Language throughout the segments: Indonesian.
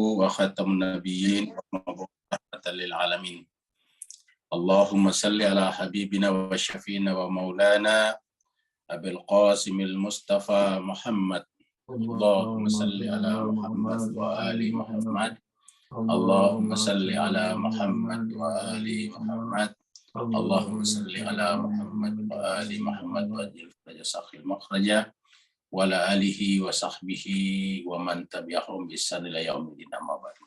وخاتم النبيين ورحمة للعالمين. اللهم صل على حبيبنا وشفينا ومولانا أبي القاسم المصطفى محمد. اللهم صل على محمد وآل محمد. اللهم صل على محمد وآل محمد. اللهم صل على محمد وآل محمد وأجل فرج ساخي المخرج وعلى آله وصحبه ومن تبعهم بإحسان إلى يوم الدين. أما بعد.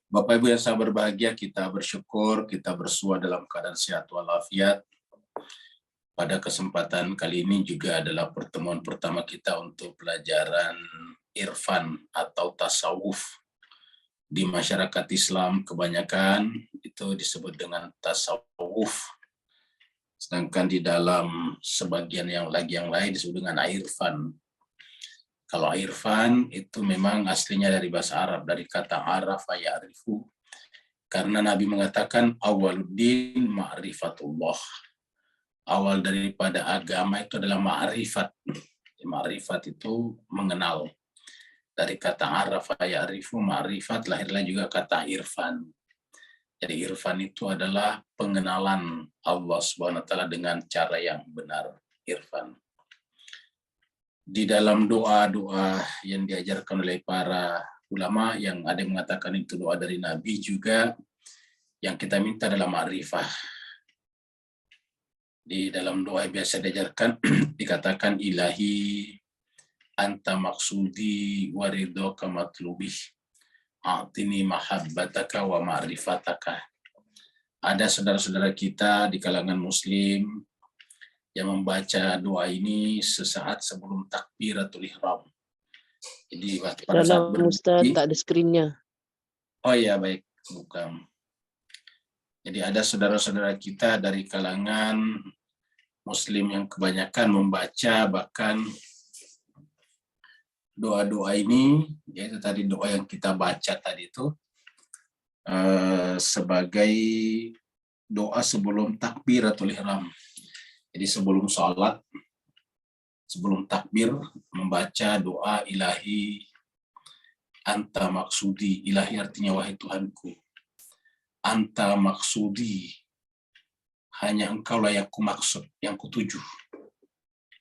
Bapak Ibu yang sangat berbahagia, kita bersyukur kita bersua dalam keadaan sehat walafiat. Pada kesempatan kali ini juga adalah pertemuan pertama kita untuk pelajaran irfan atau tasawuf. Di masyarakat Islam kebanyakan itu disebut dengan tasawuf. Sedangkan di dalam sebagian yang lain disebut dengan irfan. Kalau irfan itu memang aslinya dari bahasa Arab, dari kata arafa ya'rifu. Karena Nabi mengatakan awaluddin ma'rifatullah. Awal daripada agama itu adalah ma'rifat. Ma'rifat itu mengenal. Dari kata arafa ya'rifu, ma'rifat, lahirlah juga kata irfan. Jadi irfan itu adalah pengenalan Allah Subhanahu wa taala dengan cara yang benar, irfan. Di dalam doa-doa yang diajarkan oleh para ulama, yang ada yang mengatakan itu doa dari Nabi juga, yang kita minta adalah ma'rifah. Di dalam doa biasa diajarkan, dikatakan ilahi anta maksudi waridhoka matlubih a'tini mahabbataka wa ma'rifataka. Ada saudara-saudara kita di kalangan muslim yang membaca doa ini sesaat sebelum takbiratul ihram. Jadi pada saat berdiri, tak ada screen-nya. Oh ya, baik, bukan. Jadi ada saudara-saudara kita dari kalangan muslim yang kebanyakan membaca bahkan doa-doa ini, yaitu tadi doa yang kita baca tadi itu sebagai doa sebelum takbiratul ihram. Jadi sebelum sholat, sebelum takbir, membaca doa ilahi anta maksudi. Ilahi artinya wahai Tuhanku. Anta maksudi, hanya engkaulah yang kumaksud, yang kutuju.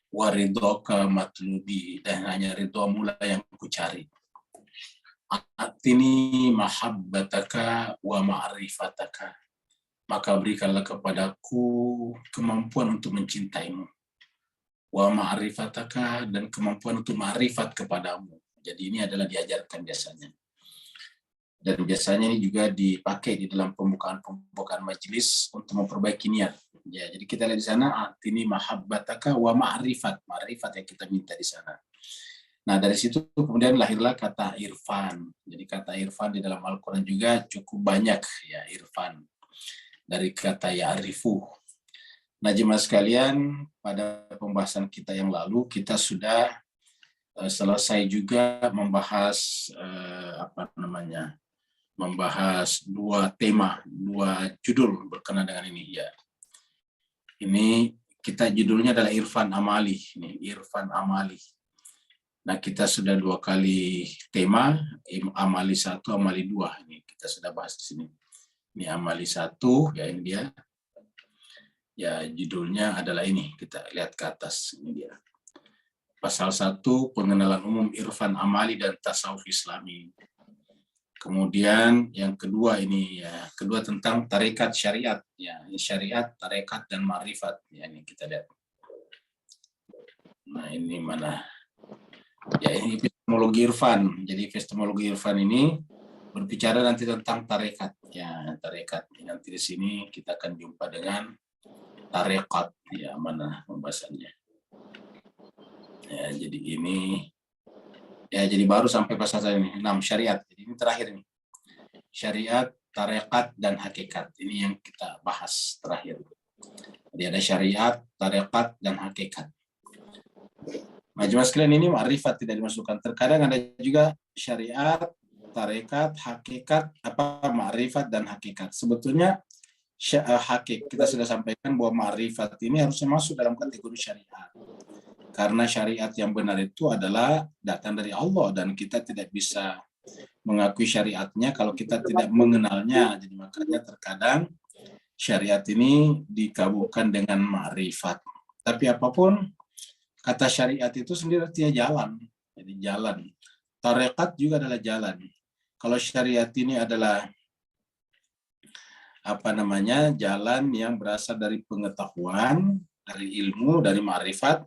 Waridhoka matlubi, dan hanya ridhomu lah yang kucari. Atini mahabbataka wa ma'rifataka. Maka berikanlah kepadaku kemampuan untuk mencintaimu. Wa ma'rifataka, dan kemampuan untuk ma'rifat kepadamu. Jadi ini adalah diajarkan biasanya. Dan biasanya ini juga dipakai di dalam pembukaan majelis untuk memperbaiki niat. Ya, jadi kita lihat di sana atini mahabbataka wa ma'rifat. Ma'rifat yang kita minta di sana. Nah, dari situ kemudian lahirlah kata irfan. Jadi kata irfan di dalam Al-Qur'an juga cukup banyak ya, irfan. Dari kata ya'rifu. Nah, jemaah sekalian, pada pembahasan kita yang lalu kita sudah selesai juga membahas membahas dua tema, dua judul berkenaan dengan ini ya. Ini kita judulnya adalah irfan amali, ini irfan amali. Nah, kita sudah dua kali tema, amali 1, amali 2, ini kita sudah bahas di sini. Ini amali 1, ya ini dia. Ya, judulnya adalah ini, kita lihat ke atas, ini dia. Pasal 1, pengenalan umum irfan amali dan tasawuf islami. Kemudian yang kedua ini ya, kedua tentang tarekat syariat, ya, syariat, tarekat dan ma'rifat. Ya, ini kita lihat. Nah, ini mana? Ya, ini epistemologi irfan. Jadi epistemologi irfan ini berbicara nanti tentang tarekat. Ya, tarekat. Nanti di sini kita akan jumpa dengan tarekat. Ya, mana pembahasannya. Ya, jadi ini. Ya, jadi baru sampai pasal ini. 6, syariat. Jadi ini terakhir ini. Syariat, tarekat, dan hakikat. Ini yang kita bahas terakhir. Jadi ada syariat, tarekat, dan hakikat. Nah, jemaah sekalian, ini ma'rifat tidak dimasukkan. Terkadang ada juga syariat, tarekat, hakikat, ma'rifat dan hakikat. Sebetulnya kita sudah sampaikan bahwa ma'rifat ini harusnya masuk dalam kategori syariat. Karena syariat yang benar itu adalah datang dari Allah dan kita tidak bisa mengakui syariatnya kalau kita tidak mengenalnya. Jadi makanya terkadang syariat ini dikabulkan dengan ma'rifat. Tapi apapun, kata syariat itu sendiri artinya jalan. Jadi jalan. Tarekat juga adalah jalan. Kalau syariat ini adalah jalan yang berasal dari pengetahuan, dari ilmu, dari ma'rifat.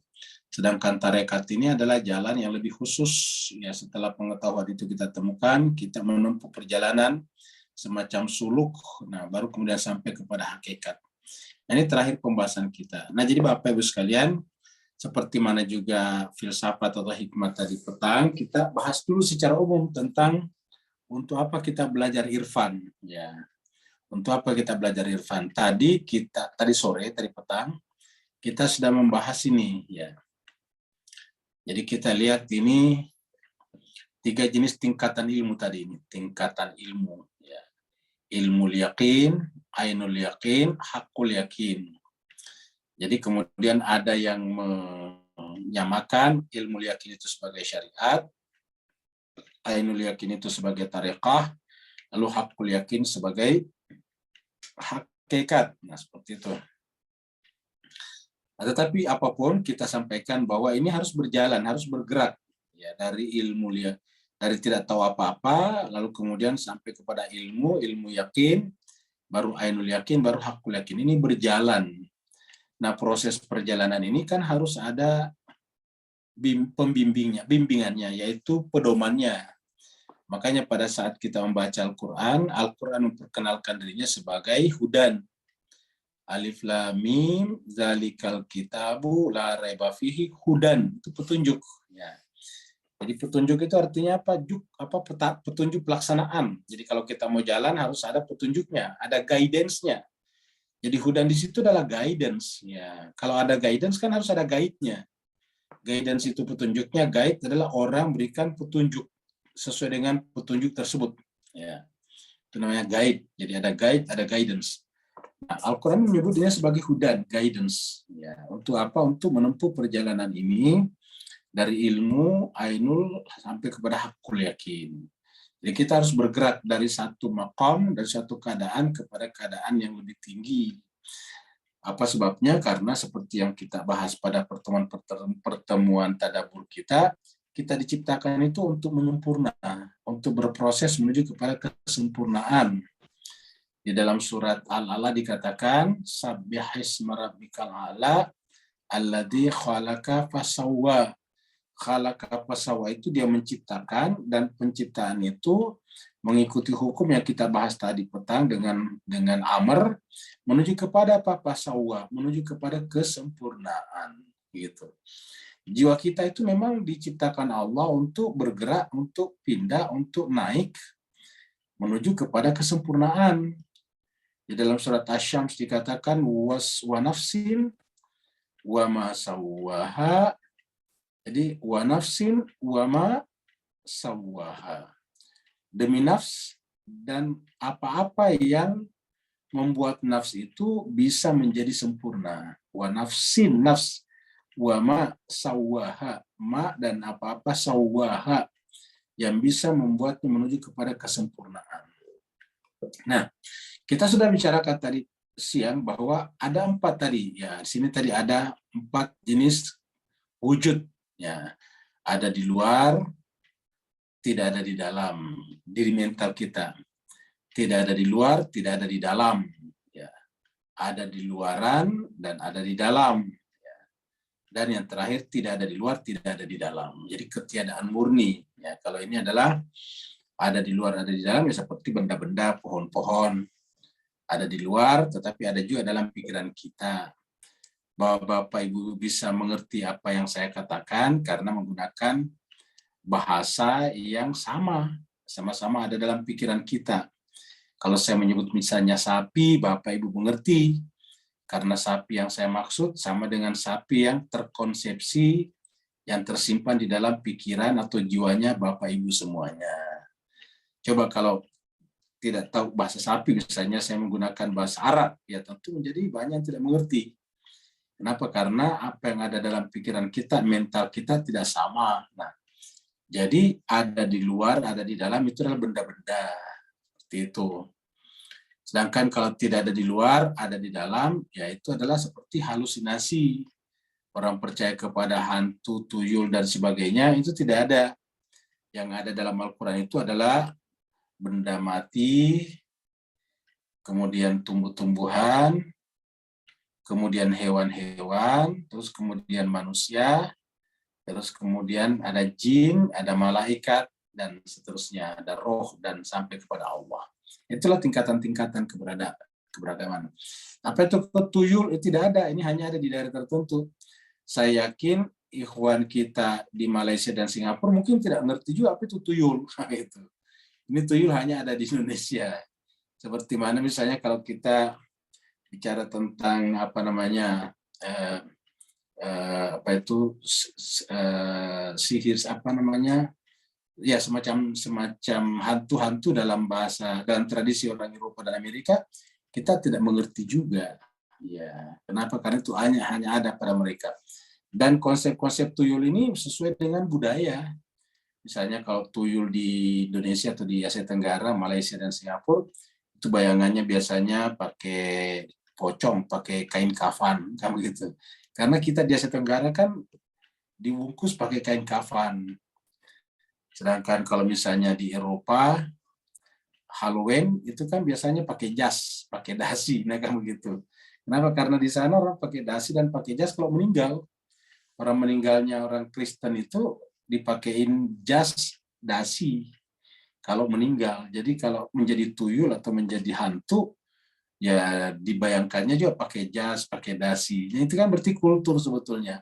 Sedangkan tarekat ini adalah jalan yang lebih khusus. Ya, setelah pengetahuan itu kita temukan, kita menempuh perjalanan semacam suluk, nah baru kemudian sampai kepada hakikat. Nah, ini terakhir pembahasan kita. Nah, jadi Bapak Ibu sekalian, seperti mana juga filsafat atau hikmah tadi petang, kita bahas dulu secara umum tentang untuk apa kita belajar irfan. Ya, untuk apa kita belajar irfan? Tadi sore, tadi petang, kita sudah membahas ini. Ya, jadi kita lihat ini 3 jenis tingkatan ilmu tadi ini, tingkatan ilmu. Ya. Ilmu yakin, ainul yakin, hakul yakin. Jadi kemudian ada yang menyamakan ilmu yakin itu sebagai syariat, ainul yakin itu sebagai tarekah, lalu hakul yakin sebagai hakikat. Nah, seperti itu. Nah, tetapi apapun kita sampaikan bahwa ini harus berjalan, harus bergerak ya, dari ilmu dari tidak tahu apa-apa, lalu kemudian sampai kepada ilmu yakin, baru ainul yakin, baru hakul yakin. Ini berjalan. Nah, proses perjalanan ini kan harus ada bimbingannya, yaitu pedomannya. Makanya pada saat kita membaca Al-Quran memperkenalkan dirinya sebagai hudan. Alif lam mim zalikal kitabu la raiba fihi hudan, itu petunjuk ya. Jadi petunjuk itu artinya apa? Petunjuk pelaksanaan. Jadi kalau kita mau jalan harus ada petunjuknya, ada guidance-nya. Jadi hudan di situ adalah guidance ya. Kalau ada guidance kan harus ada guide-nya. Guidance itu petunjuknya, guide adalah orang berikan petunjuk sesuai dengan petunjuk tersebut ya. Itu namanya guide. Jadi ada guide, ada guidance. Nah, Al-Quran menyebutnya sebagai hudan, guidance. Ya, untuk apa? Untuk menempuh perjalanan ini dari ilmu, ainul, sampai kepada hakul yakin. Jadi kita harus bergerak dari satu maqam, dari satu keadaan kepada keadaan yang lebih tinggi. Apa sebabnya? Karena seperti yang kita bahas pada pertemuan tadabbur kita diciptakan itu untuk menyempurna, untuk berproses menuju kepada kesempurnaan. Di dalam surat Al-A'la dikatakan, Sabbihisma rabbikal a'la alladzi khalaqa fasawwa. Khalaqa fasawwa itu dia menciptakan, dan penciptaan itu mengikuti hukum yang kita bahas tadi petang dengan amr menuju kepada apa? Fasawwa, menuju kepada kesempurnaan gitu. Jiwa kita itu memang diciptakan Allah untuk bergerak, untuk pindah, untuk naik menuju kepada kesempurnaan. Di dalam surat Asy-Syams dikatakan wa nafsin wa ma sawwaha. Jadi wa nafsin wa ma sawwaha. Demi nafs dan apa-apa yang membuat nafs itu bisa menjadi sempurna. Wa nafsin, nafs, wa ma sawwaha, ma dan apa-apa sawwaha yang bisa membuatnya menuju kepada kesempurnaan. Nah, kita sudah bicarakan tadi siang bahwa ada 4 tadi. Ya, di sini tadi ada 4 jenis wujud. Ya, ada di luar, tidak ada di dalam diri mental kita. Tidak ada di luar, tidak ada di dalam. Ya, ada di luaran dan ada di dalam. Ya. Dan yang terakhir tidak ada di luar, tidak ada di dalam. Jadi ketiadaan murni. Ya, kalau ini adalah ada di luar, ada di dalam, ya seperti benda-benda, pohon-pohon. Ada di luar, tetapi ada juga dalam pikiran kita. Bahwa Bapak Ibu bisa mengerti apa yang saya katakan karena menggunakan bahasa yang sama-sama ada dalam pikiran kita. Kalau saya menyebut misalnya sapi, Bapak Ibu mengerti, karena sapi yang saya maksud sama dengan sapi yang terkonsepsi, yang tersimpan di dalam pikiran atau jiwanya Bapak Ibu semuanya. Coba kalau tidak tahu bahasa sapi, misalnya saya menggunakan bahasa Arab, ya tentu menjadi banyak yang tidak mengerti. Kenapa? Karena apa yang ada dalam pikiran kita, mental kita tidak sama. Nah, jadi ada di luar, ada di dalam, itu adalah benda-benda. Seperti itu. Sedangkan kalau tidak ada di luar, ada di dalam, ya itu adalah seperti halusinasi. Orang percaya kepada hantu, tuyul, dan sebagainya, itu tidak ada. Yang ada dalam Al-Quran itu adalah benda mati, kemudian tumbuh-tumbuhan, kemudian hewan-hewan, terus kemudian manusia, terus kemudian ada jin, ada malaikat, dan seterusnya, ada roh, dan sampai kepada Allah. Itulah tingkatan-tingkatan keberagaman. Apa itu tuyul? Tidak ada, ini hanya ada di daerah tertentu. Saya yakin ikhwan kita di Malaysia dan Singapura mungkin tidak mengerti juga apa itu tuyul. Ini tuyul hanya ada di Indonesia. Seperti mana misalnya kalau kita bicara tentang apa namanya apa itu sihir apa namanya ya semacam hantu-hantu dalam tradisi orang Eropa dan Amerika, kita tidak mengerti juga. Ya, kenapa? Karena itu hanya ada pada mereka. Dan konsep-konsep tuyul ini sesuai dengan budaya. Misalnya kalau tuyul di Indonesia atau di Asia Tenggara, Malaysia dan Singapura, itu bayangannya biasanya pakai pocong, pakai kain kafan, kan begitu. Karena kita di Asia Tenggara kan dibungkus pakai kain kafan. Sedangkan kalau misalnya di Eropa, Halloween itu kan biasanya pakai jas, pakai dasi, nah kan begitu. Kenapa? Karena di sana orang pakai dasi dan pakai jas kalau meninggal. Orang meninggalnya orang Kristen itu dipakein jas dasi kalau meninggal. Jadi kalau menjadi tuyul atau menjadi hantu, ya dibayangkannya juga pakai jas, pakai dasi. Nah, itu kan berarti kultur sebetulnya.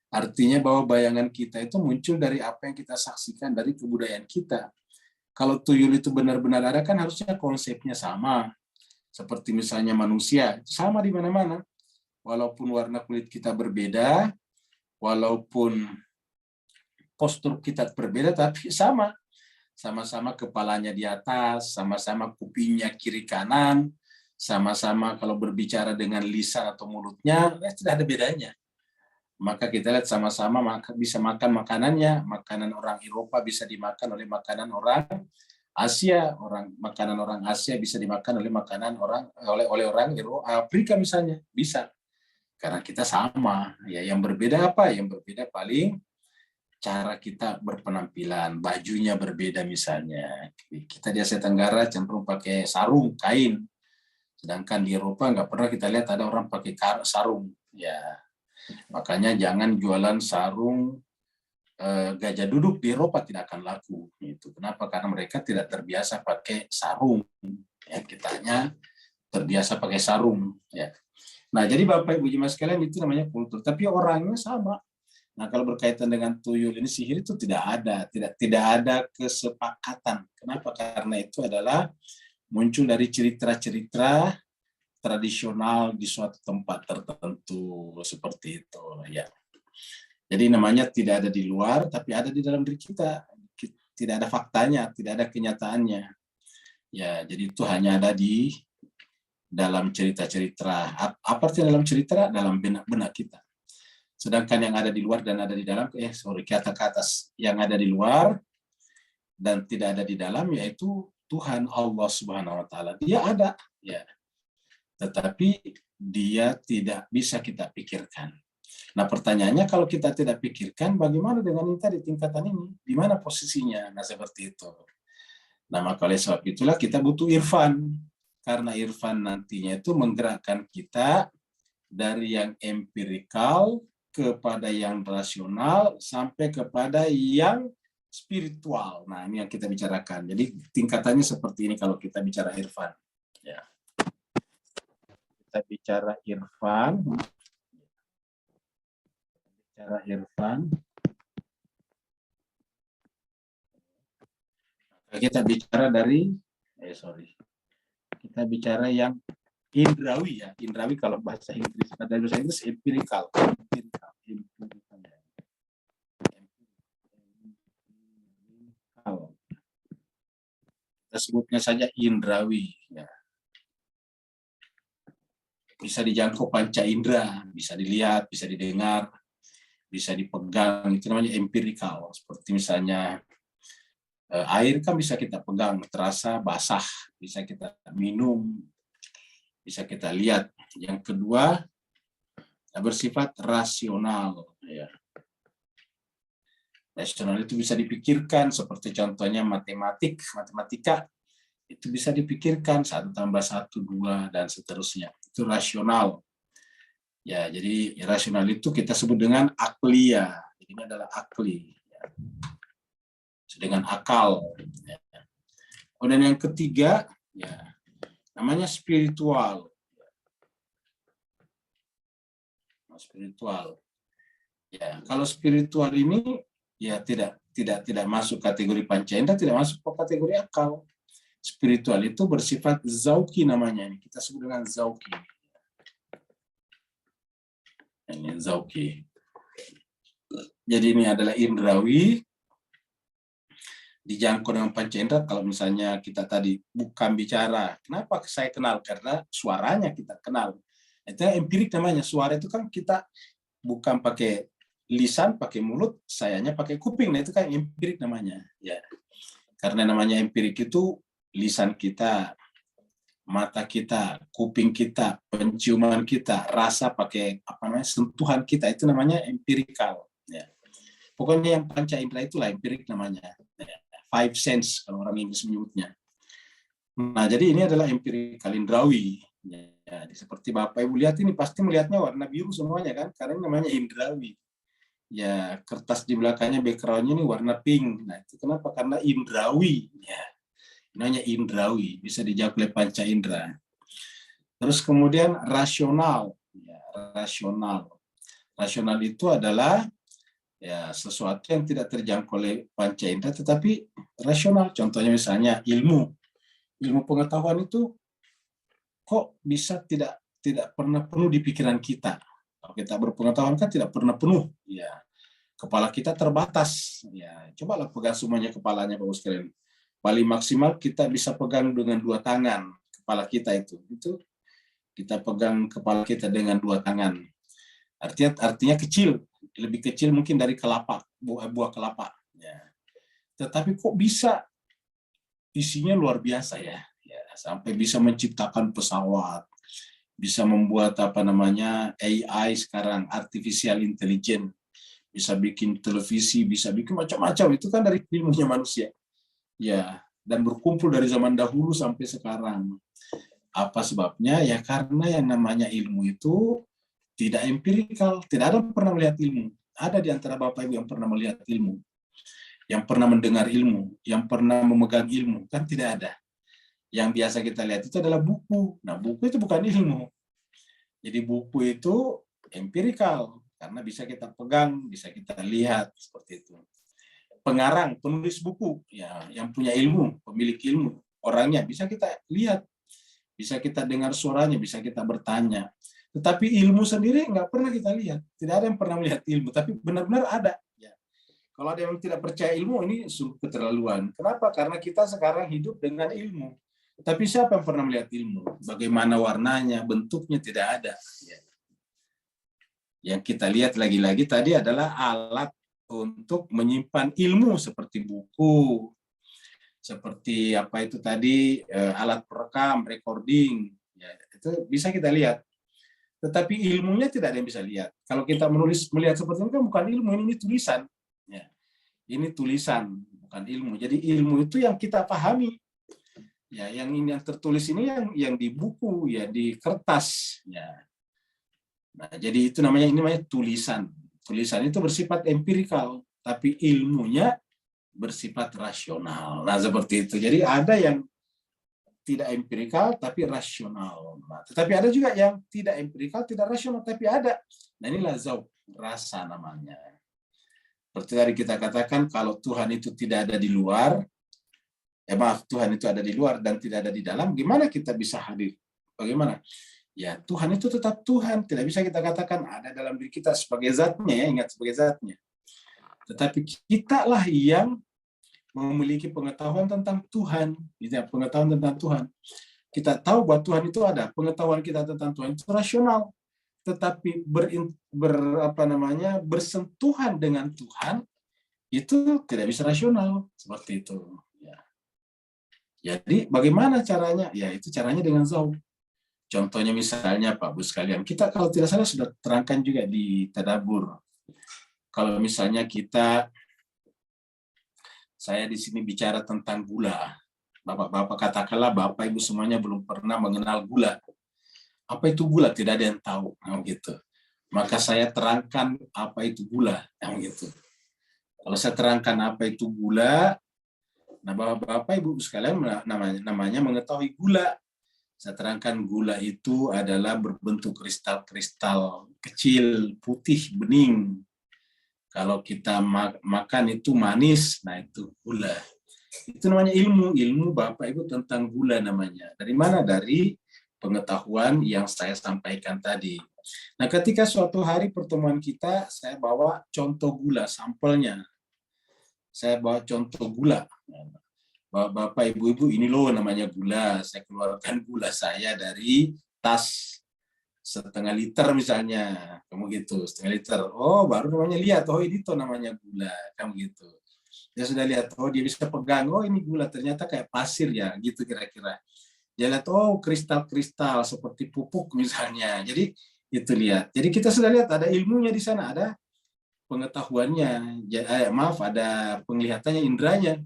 Artinya bahwa bayangan kita itu muncul dari apa yang kita saksikan dari kebudayaan kita. Kalau tuyul itu benar-benar ada kan harusnya konsepnya sama. Seperti misalnya manusia, sama di mana-mana. Walaupun warna kulit kita berbeda, walaupun postur kita berbeda, tapi sama. Sama-sama kepalanya di atas, sama-sama kupingnya kiri kanan, sama-sama kalau berbicara dengan lisan atau mulutnya, ya tidak ada bedanya. Maka kita lihat sama-sama bisa makan makanannya, makanan orang Eropa bisa dimakan oleh makanan orang Asia, makanan orang Asia bisa dimakan oleh makanan oleh orang Afrika misalnya, bisa. Karena kita sama. Ya, yang berbeda apa? Yang berbeda paling cara kita berpenampilan, bajunya berbeda misalnya. Kita di Asia Tenggara cenderung pakai sarung, kain. Sedangkan di Eropa nggak pernah kita lihat ada orang pakai sarung. Ya, makanya jangan jualan sarung gajah duduk di Eropa, tidak akan laku. Itu kenapa? Karena mereka tidak terbiasa pakai sarung. Ya, kitanya terbiasa pakai sarung. Ya. Nah, jadi Bapak Ibu Jemaah sekalian, itu namanya kultur. Tapi orangnya sama. Nah, kalau berkaitan dengan tuyul ini, sihir itu tidak ada, tidak ada kesepakatan. Kenapa? Karena itu adalah muncul dari cerita-cerita tradisional di suatu tempat tertentu seperti itu, ya. Jadi namanya tidak ada di luar, tapi ada di dalam diri kita. Tidak ada faktanya, tidak ada kenyataannya. Ya, jadi itu hanya ada di dalam cerita-cerita. Apa artinya dalam cerita? Dalam benak-benak kita. Sedangkan yang ada di luar dan ada di dalam, kata ke atas. Yang ada di luar dan tidak ada di dalam, yaitu Tuhan Allah Subhanahu Wa Taala. Dia ada, ya. Tetapi dia tidak bisa kita pikirkan. Nah, pertanyaannya, kalau kita tidak pikirkan, bagaimana dengan yang tadi tingkatan ini? Di mana posisinya? Nah, seperti itu. Nah, maka oleh sebab itulah kita butuh irfan. Karena irfan nantinya itu menggerakkan kita dari yang empirikal kepada yang rasional sampai kepada yang spiritual. Nah, ini yang kita bicarakan. Jadi tingkatannya seperti ini kalau kita bicara irfan. Ya. Kita bicara irfan. Kita bicara dari kita bicara yang indrawi, ya. Indrawi kalau bahasa Inggris, ada bahasa Inggris empirical. Kita sebutnya saja indrawi, ya. bisa dijangkau panca indera, bisa dilihat, bisa didengar, bisa dipegang, itu namanya empirikal. Seperti misalnya air kan bisa kita pegang, terasa basah, bisa kita minum, bisa kita lihat. Yang kedua, bersifat rasional. Ya. Rasional itu bisa dipikirkan, seperti contohnya matematika, itu bisa dipikirkan 1 tambah 1, 2, dan seterusnya. Itu rasional. Ya, jadi rasional itu kita sebut dengan aklia. Jadi ini adalah akli. Ya. Dengan akal. Ya. Kemudian yang ketiga, ya, namanya spiritual. Spiritual. Ya, kalau spiritual ini ya tidak masuk kategori panca indera, tidak masuk ke kategori akal. Spiritual itu bersifat zauki namanya. Ini kita sebut dengan zauki. Ini zauki. Jadi ini adalah indrawi, dijangkau dengan panca indera. Kalau misalnya kita tadi bukan bicara, kenapa saya kenal? Karena suaranya kita kenal. Itu empirik namanya. Suara itu kan kita bukan pakai lisan, pakai mulut, sayanya pakai kuping. Nah itu kan empirik namanya. Ya, karena namanya empirik itu lisan kita, mata kita, kuping kita, penciuman kita, rasa pakai sentuhan kita, itu namanya empirikal. Ya. Pokoknya yang panca indera itulah empirik namanya. Ya. 5 sense kalau orang Inggris menyebutnya. Nah, jadi ini adalah empirikal indrawi. Ya, seperti Bapak Ibu lihat ini pasti melihatnya warna biru semuanya kan, karena ini namanya indrawi. Ya, kertas di belakangnya backgroundnya ini warna pink. Nah, itu kenapa? Karena indrawi. Ya, namanya indrawi, bisa dijawab oleh panca indera. Terus kemudian rasional. Ya, rasional. Rasional itu adalah ya sesuatu yang tidak terjangkau oleh panca indera tetapi rasional. Contohnya misalnya ilmu pengetahuan itu kok bisa tidak pernah penuh di pikiran kita. Kalau kita berpengetahuan kan tidak pernah penuh. Ya, kepala kita terbatas. Ya, cobalah pegang semuanya kepalanya Bapak sekalian. Paling maksimal kita bisa pegang dengan 2 tangan kepala kita itu. Itu kita pegang kepala kita dengan 2 tangan. Artinya kecil, lebih kecil mungkin dari kelapa, buah kelapa. Ya. Tetapi kok bisa isinya luar biasa ya. Ya, sampai bisa menciptakan pesawat, bisa membuat AI sekarang, artificial intelligence, bisa bikin televisi, bisa bikin macam-macam. Itu kan dari ilmunya manusia. Ya, dan berkumpul dari zaman dahulu sampai sekarang. Apa sebabnya? Ya karena yang namanya ilmu itu tidak empirikal, tidak ada yang pernah melihat ilmu. Ada di antara Bapak Ibu yang pernah melihat ilmu, yang pernah mendengar ilmu, yang pernah memegang ilmu, kan tidak ada. Yang biasa kita lihat itu adalah buku. Nah, buku itu bukan ilmu. Jadi buku itu empirikal, karena bisa kita pegang, bisa kita lihat, seperti itu. Pengarang, penulis buku, ya, yang punya ilmu, pemilik ilmu, orangnya bisa kita lihat, bisa kita dengar suaranya, bisa kita bertanya. Tetapi ilmu sendiri nggak pernah kita lihat. Tidak ada yang pernah melihat ilmu, tapi benar-benar ada. Ya. Kalau ada yang tidak percaya ilmu, ini sungguh keterlaluan. Kenapa? Karena kita sekarang hidup dengan ilmu. Tapi siapa yang pernah melihat ilmu? Bagaimana warnanya, bentuknya, tidak ada. Ya. Yang kita lihat lagi-lagi tadi adalah alat untuk menyimpan ilmu, seperti buku, seperti apa itu tadi, alat perekam, recording. Ya, itu bisa kita lihat. Tetapi ilmunya tidak ada yang bisa lihat. Kalau kita melihat seperti ini kan bukan ilmu, ini tulisan. Ya. Ini tulisan, bukan ilmu. Jadi ilmu itu yang kita pahami. Ya, yang tertulis ini yang di buku, ya di kertas. Ya. Nah, jadi itu namanya tulisan. Tulisan itu bersifat empirikal, tapi ilmunya bersifat rasional. Nah, seperti itu. Jadi ada yang tidak empirikal tapi rasional. Nah, tetapi ada juga yang tidak empirikal, tidak rasional tapi ada. Nah, inilah zauq, rasa namanya. Seperti tadi kita katakan, kalau Tuhan itu tidak ada di luar, Tuhan itu ada di luar dan tidak ada di dalam, gimana kita bisa hadir? Bagaimana? Ya, Tuhan itu tetap Tuhan. Tidak bisa kita katakan ada dalam diri kita sebagai zatnya, ya, ingat sebagai zatnya. Tetapi kita lah yang memiliki pengetahuan tentang Tuhan, pengetahuan tentang Tuhan. Kita tahu bahwa Tuhan itu ada, pengetahuan kita tentang Tuhan itu rasional, tetapi bersentuhan dengan Tuhan itu tidak bisa rasional seperti itu. Ya. Jadi bagaimana caranya? Ya itu caranya dengan zauq. Contohnya misalnya Pak Bu sekalian, kita kalau tidak salah sudah terangkan juga di tadabbur. Kalau misalnya saya di sini bicara tentang gula. Bapak-bapak katakanlah Bapak Ibu semuanya belum pernah mengenal gula. Apa itu gula? Tidak ada yang tahu, gitu. Maka saya terangkan apa itu gula, gitu. Kalau saya terangkan apa itu gula, nah Bapak Ibu sekalian namanya mengetahui gula. Saya terangkan gula itu adalah berbentuk kristal-kristal kecil, putih, bening. Kalau kita makan itu manis, nah itu gula. Itu namanya ilmu Bapak Ibu tentang gula namanya. Dari mana? Dari pengetahuan yang saya sampaikan tadi. Nah, ketika suatu hari pertemuan kita, saya bawa contoh gula, sampelnya. Saya bawa contoh gula. Bapak Ibu, ini loh namanya gula. Saya keluarkan gula saya dari tas 1/2 liter misalnya, kamu gitu, 1/2 liter. Oh, baru namanya lihat, oh ini tuh namanya gula, kamu gitu. Dia sudah lihat, oh dia bisa pegang, oh ini gula, ternyata kayak pasir ya, gitu kira-kira. Dia lihat, oh kristal-kristal seperti pupuk misalnya. Jadi itu lihat. Jadi kita sudah lihat ada ilmunya di sana, ada pengetahuannya. Ada penglihatannya, indranya.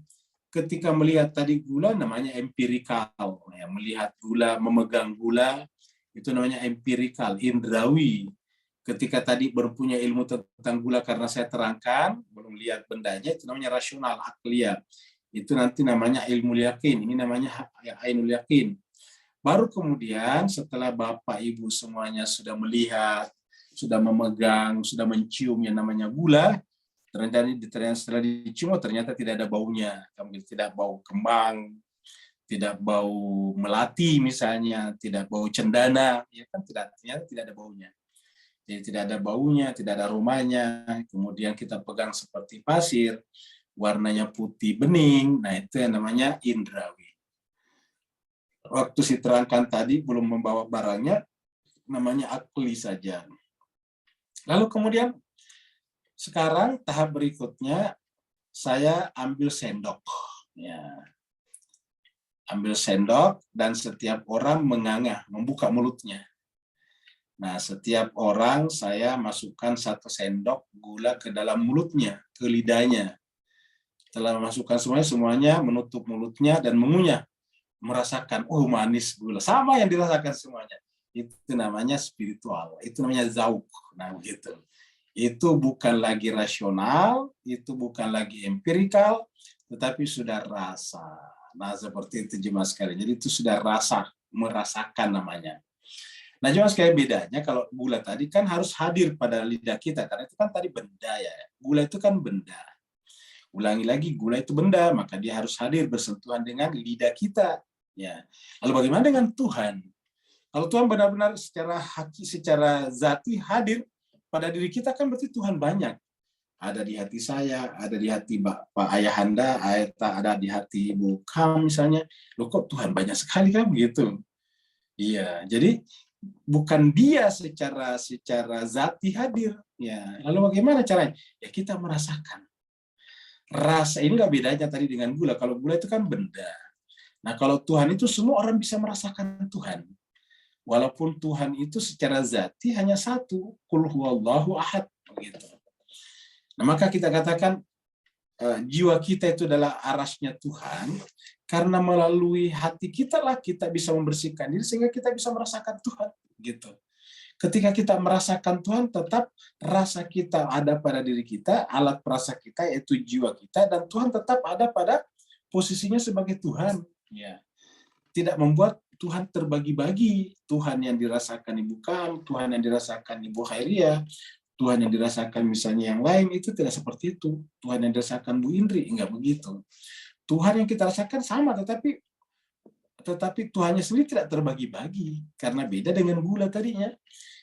Ketika melihat tadi gula namanya empirikal, ya, melihat gula, memegang gula itu namanya empirikal, indrawi. Ketika tadi berpunya ilmu tentang gula karena saya terangkan, belum lihat bendanya, itu namanya rasional, akliyah. Itu nanti namanya ilmu yakin, ini namanya ainul yakin. Baru kemudian setelah Bapak Ibu semuanya sudah melihat, sudah memegang, sudah mencium yang namanya gula, ternyata setelah dicium ternyata tidak ada baunya, tidak bau kembang, tidak bau melati misalnya, tidak bau cendana, ya kan ternyata tidak ada baunya. Jadi tidak ada baunya, tidak ada aromanya. Kemudian kita pegang seperti pasir, warnanya putih bening, nah itu yang namanya indrawi. Waktu si terangkan tadi belum membawa barangnya, namanya akli saja. Lalu kemudian sekarang tahap berikutnya saya ambil sendok, ya. Ambil sendok dan setiap orang mengangah, membuka mulutnya. Nah, setiap orang saya masukkan 1 sendok gula ke dalam mulutnya, ke lidahnya. Setelah memasukkan semuanya menutup mulutnya dan mengunyah, merasakan, oh manis gula, sama yang dirasakan semuanya. Itu namanya spiritual, itu namanya zauq. Nah, begitu. Itu bukan lagi rasional, itu bukan lagi empirikal, tetapi sudah rasa. Nah, seperti itu jemaah sekalian. Jadi itu sudah rasa, merasakan namanya. Nah, jemaah sekalian, bedanya kalau gula tadi kan harus hadir pada lidah kita, karena itu kan tadi benda ya. Gula itu kan benda. Ulangi lagi, gula itu benda, maka dia harus hadir bersentuhan dengan lidah kita. Ya. Lalu bagaimana dengan Tuhan? Kalau Tuhan benar-benar secara zati hadir pada diri kita, kan berarti Tuhan banyak. Ada di hati saya, ada di hati Pak Ayahanda, ada di hati Ibu Kam misalnya. Loh kok Tuhan banyak sekali kan begitu? Iya, jadi bukan dia secara zati hadir. Ya, lalu bagaimana caranya? Ya kita merasakan. Rasa ini nggak bedanya tadi dengan gula. Kalau gula itu kan benda. Nah, kalau Tuhan itu semua orang bisa merasakan Tuhan. Walaupun Tuhan itu secara zati hanya satu, qul huwallahu ahad, begitu. Nah, maka kita katakan jiwa kita itu adalah arasnya Tuhan, karena melalui hati kita lah kita bisa membersihkan diri sehingga kita bisa merasakan Tuhan, gitu. Ketika kita merasakan Tuhan, tetap rasa kita ada pada diri kita, alat perasa kita yaitu jiwa kita, dan Tuhan tetap ada pada posisinya sebagai Tuhan. Ya. Tidak membuat Tuhan terbagi-bagi. Tuhan yang dirasakan Ibu Kam, Tuhan yang dirasakan Ibu Khairia, Tuhan yang dirasakan misalnya yang lain, itu tidak seperti itu. Tuhan yang dirasakan Bu Indri, enggak begitu. Tuhan yang kita rasakan sama, tetapi Tuhannya sendiri tidak terbagi-bagi, karena beda dengan gula tadinya.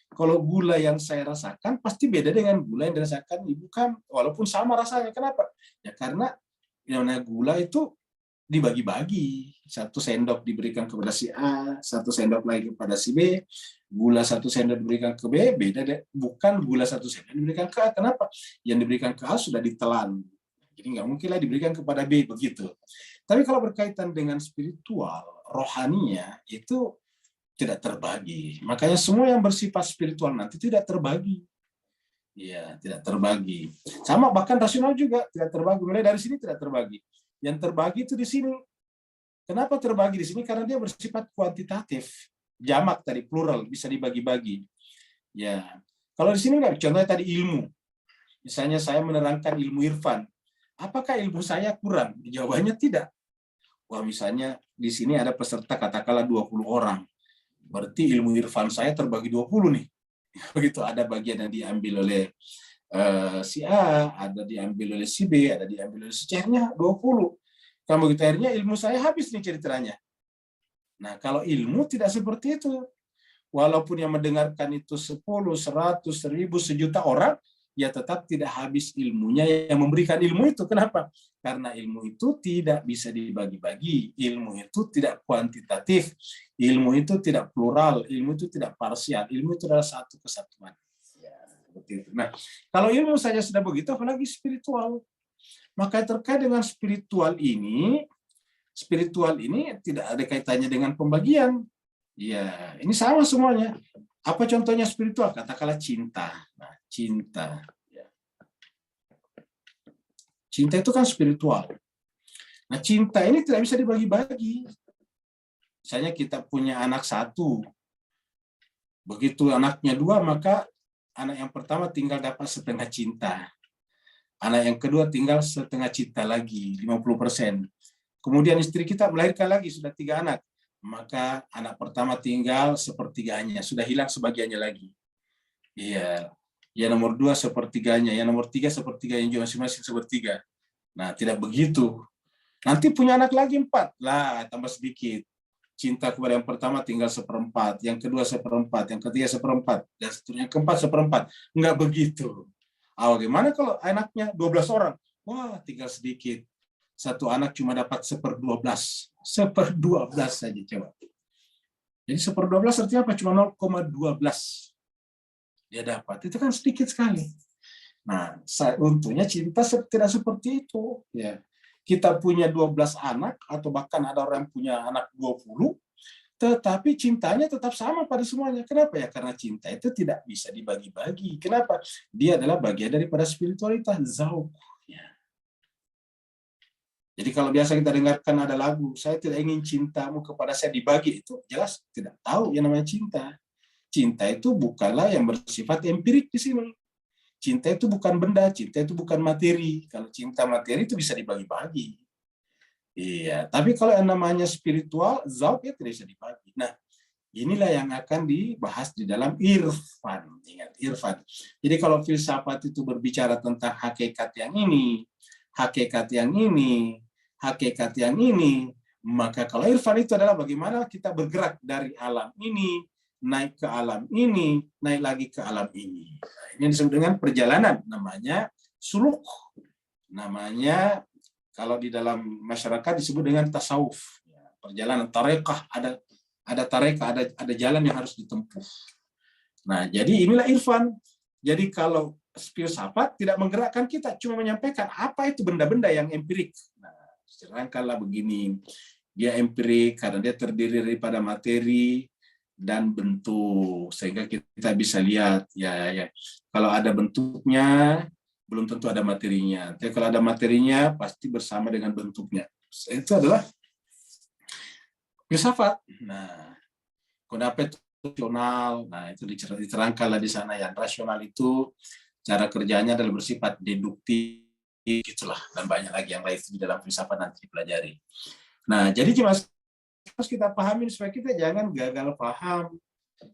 Kalau gula yang saya rasakan pasti beda dengan gula yang dirasakan Ibu Kam, walaupun sama rasanya. Kenapa? Ya karena yang namanya gula itu dibagi-bagi. 1 sendok diberikan kepada si A, 1 sendok lagi kepada si B, gula 1 sendok diberikan ke B, beda deh. Bukan gula 1 sendok diberikan ke A. Kenapa? Yang diberikan ke A sudah ditelan. Jadi nggak mungkin lah diberikan kepada B begitu. Tapi kalau berkaitan dengan spiritual, rohaninya itu tidak terbagi. Makanya semua yang bersifat spiritual nanti tidak terbagi. Iya, tidak terbagi. Sama bahkan rasional juga tidak terbagi. Mulai dari sini tidak terbagi. Yang terbagi itu di sini. Kenapa terbagi di sini? Karena dia bersifat kuantitatif. Jamak tadi, plural, bisa dibagi-bagi. Ya, kalau di sini nggak, contohnya tadi ilmu. Misalnya saya menerangkan ilmu irfan. Apakah ilmu saya kurang? Jawabannya tidak. Wah, misalnya di sini ada peserta katakanlah 20 orang. Berarti ilmu irfan saya terbagi 20 nih. Begitu, ada bagian yang diambil oleh si A, ada diambil oleh si B, ada diambil oleh si C, nya 20. Kalau begitu akhirnya ilmu saya habis nih ceritanya. Nah, kalau ilmu tidak seperti itu. Walaupun yang mendengarkan itu 10, 100, 1000, 1.000.000 orang, ya tetap tidak habis ilmunya yang memberikan ilmu itu. Kenapa? Karena ilmu itu tidak bisa dibagi-bagi. Ilmu itu tidak kuantitatif. Ilmu itu tidak plural. Ilmu itu tidak parsial. Ilmu itu adalah satu kesatuan. Ya, seperti itu. Nah, kalau ilmu saja sudah begitu, apalagi spiritual. Maka terkait dengan spiritual ini tidak ada kaitannya dengan pembagian. Ya, ini sama semuanya. Apa contohnya spiritual? Katakanlah cinta. Nah, cinta. Ya. Cinta itu kan spiritual. Nah, cinta ini tidak bisa dibagi-bagi. Misalnya kita punya anak 1. Begitu anaknya 2, maka anak yang pertama tinggal dapat setengah cinta. Anak yang kedua tinggal setengah cinta lagi, 50%. Kemudian istri kita melahirkan lagi, sudah 3 anak. Maka anak pertama tinggal sepertiganya, sudah hilang sebagiannya lagi. Iya. Yang nomor 2 sepertiganya, yang nomor 3 sepertiganya juga, masing-masing sepertiga. Nah, tidak begitu. Nanti punya anak lagi 4, lah tambah sedikit. Cinta kepada yang pertama tinggal 1/4, yang kedua 1/4, yang ketiga 1/4, dan seterusnya yang keempat 1/4. Enggak begitu. Bagaimana kalau anaknya 12 orang? Wah, tinggal sedikit. Satu anak cuma dapat 1/12. 1/12 saja coba. Jadi 1/12 artinya apa? Cuma 0,12 dia dapat. Itu kan sedikit sekali. Nah, untungnya cinta tidak seperti itu. Ya. Kita punya 12 anak, atau bahkan ada orang yang punya anak 20, tetapi cintanya tetap sama pada semuanya. Kenapa ya? Karena cinta itu tidak bisa dibagi-bagi. Kenapa? Dia adalah bagian daripada spiritualitas, zauq. Ya. Jadi kalau biasa kita dengarkan ada lagu, saya tidak ingin cintamu kepada saya dibagi, itu jelas tidak tahu yang namanya cinta. Cinta itu bukanlah yang bersifat empirik di sini. Cinta itu bukan benda, cinta itu bukan materi. Kalau cinta materi itu bisa dibagi-bagi. Iya, tapi kalau yang namanya spiritual, zauq ya tidak bisa dibagi. Nah, inilah yang akan dibahas di dalam irfan. Ingat, irfan. Jadi kalau filsafat itu berbicara tentang hakikat yang ini, hakikat yang ini, hakikat yang ini, maka kalau irfan itu adalah bagaimana kita bergerak dari alam ini, naik ke alam ini, naik lagi ke alam ini. Nah, ini disebut dengan perjalanan, namanya suluk. Namanya kalau di dalam masyarakat disebut dengan tasawuf. Perjalanan tarekah, ada tarekah, ada jalan yang harus ditempuh. Nah, jadi inilah irfan. Jadi kalau filsafat tidak menggerakkan kita, cuma menyampaikan apa itu benda-benda yang empirik. Nah, serangkailah begini, dia empirik karena dia terdiri daripada materi dan bentuk, sehingga kita bisa lihat ya kalau ada bentuknya belum tentu ada materinya. Tapi kalau ada materinya pasti bersama dengan bentuknya. Itu adalah filsafat. Nah, kenapa itu rasional? Nah, itu diterangkanlah di sana. Yang rasional itu cara kerjanya adalah bersifat deduktif, itulah, dan banyak lagi yang lain di dalam filsafat nanti dipelajari. Nah, jadi cuma harus kita pahami supaya kita jangan gagal paham.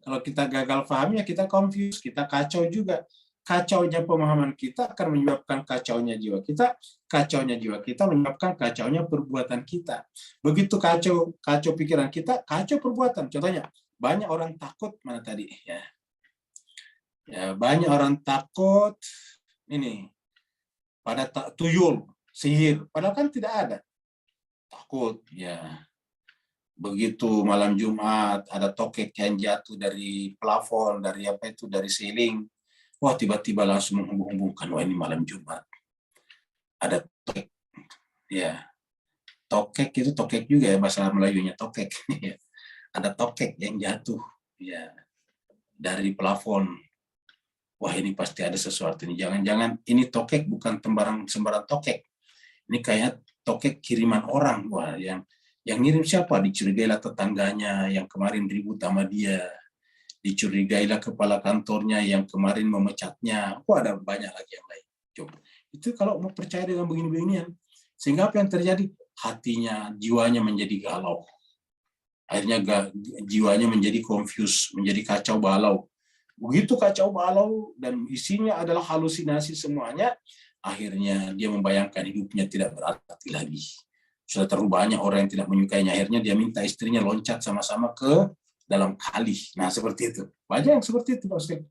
Kalau kita gagal paham ya kita confuse, kita kacau juga. Kacaunya pemahaman kita akan menyebabkan kacaunya jiwa kita, kacaunya jiwa kita menyebabkan kacaunya perbuatan kita. Begitu kacau pikiran kita, kacau perbuatan. Contohnya, banyak orang takut mana tadi ya. Ya, banyak orang takut ini pada tuyul, sihir, padahal kan tidak ada. takut, ya. Begitu malam Jumat ada tokek yang jatuh dari plafon, dari apa itu, dari ceiling, wah tiba-tiba langsung menghubung-hubungkan, wah ini malam Jumat ada tokek, ya. Tokek itu tokek juga ya bahasa Melayunya, tokek. Ada tokek yang jatuh, ya, dari plafon. Wah ini pasti ada sesuatu ini. Jangan-jangan ini tokek bukan sembarang tokek. Ini kayak tokek kiriman orang. Wah, yang ngirim siapa? Dicurigailah tetangganya yang kemarin ribut sama dia. Dicurigailah kepala kantornya yang kemarin memecatnya. Wah, ada banyak lagi yang lain. Coba. Itu kalau mau percaya dengan begini-beginian. Sehingga apa yang terjadi? Hatinya, jiwanya menjadi galau. Akhirnya jiwanya menjadi confused, menjadi kacau balau. Begitu kacau balau dan isinya adalah halusinasi semuanya, akhirnya dia membayangkan hidupnya tidak berarti lagi. Sudah terlalu banyak orang yang tidak menyukainya, akhirnya dia minta istrinya loncat sama-sama ke dalam kali. Nah, seperti itu. Banyak yang seperti itu, Pak Ustaz.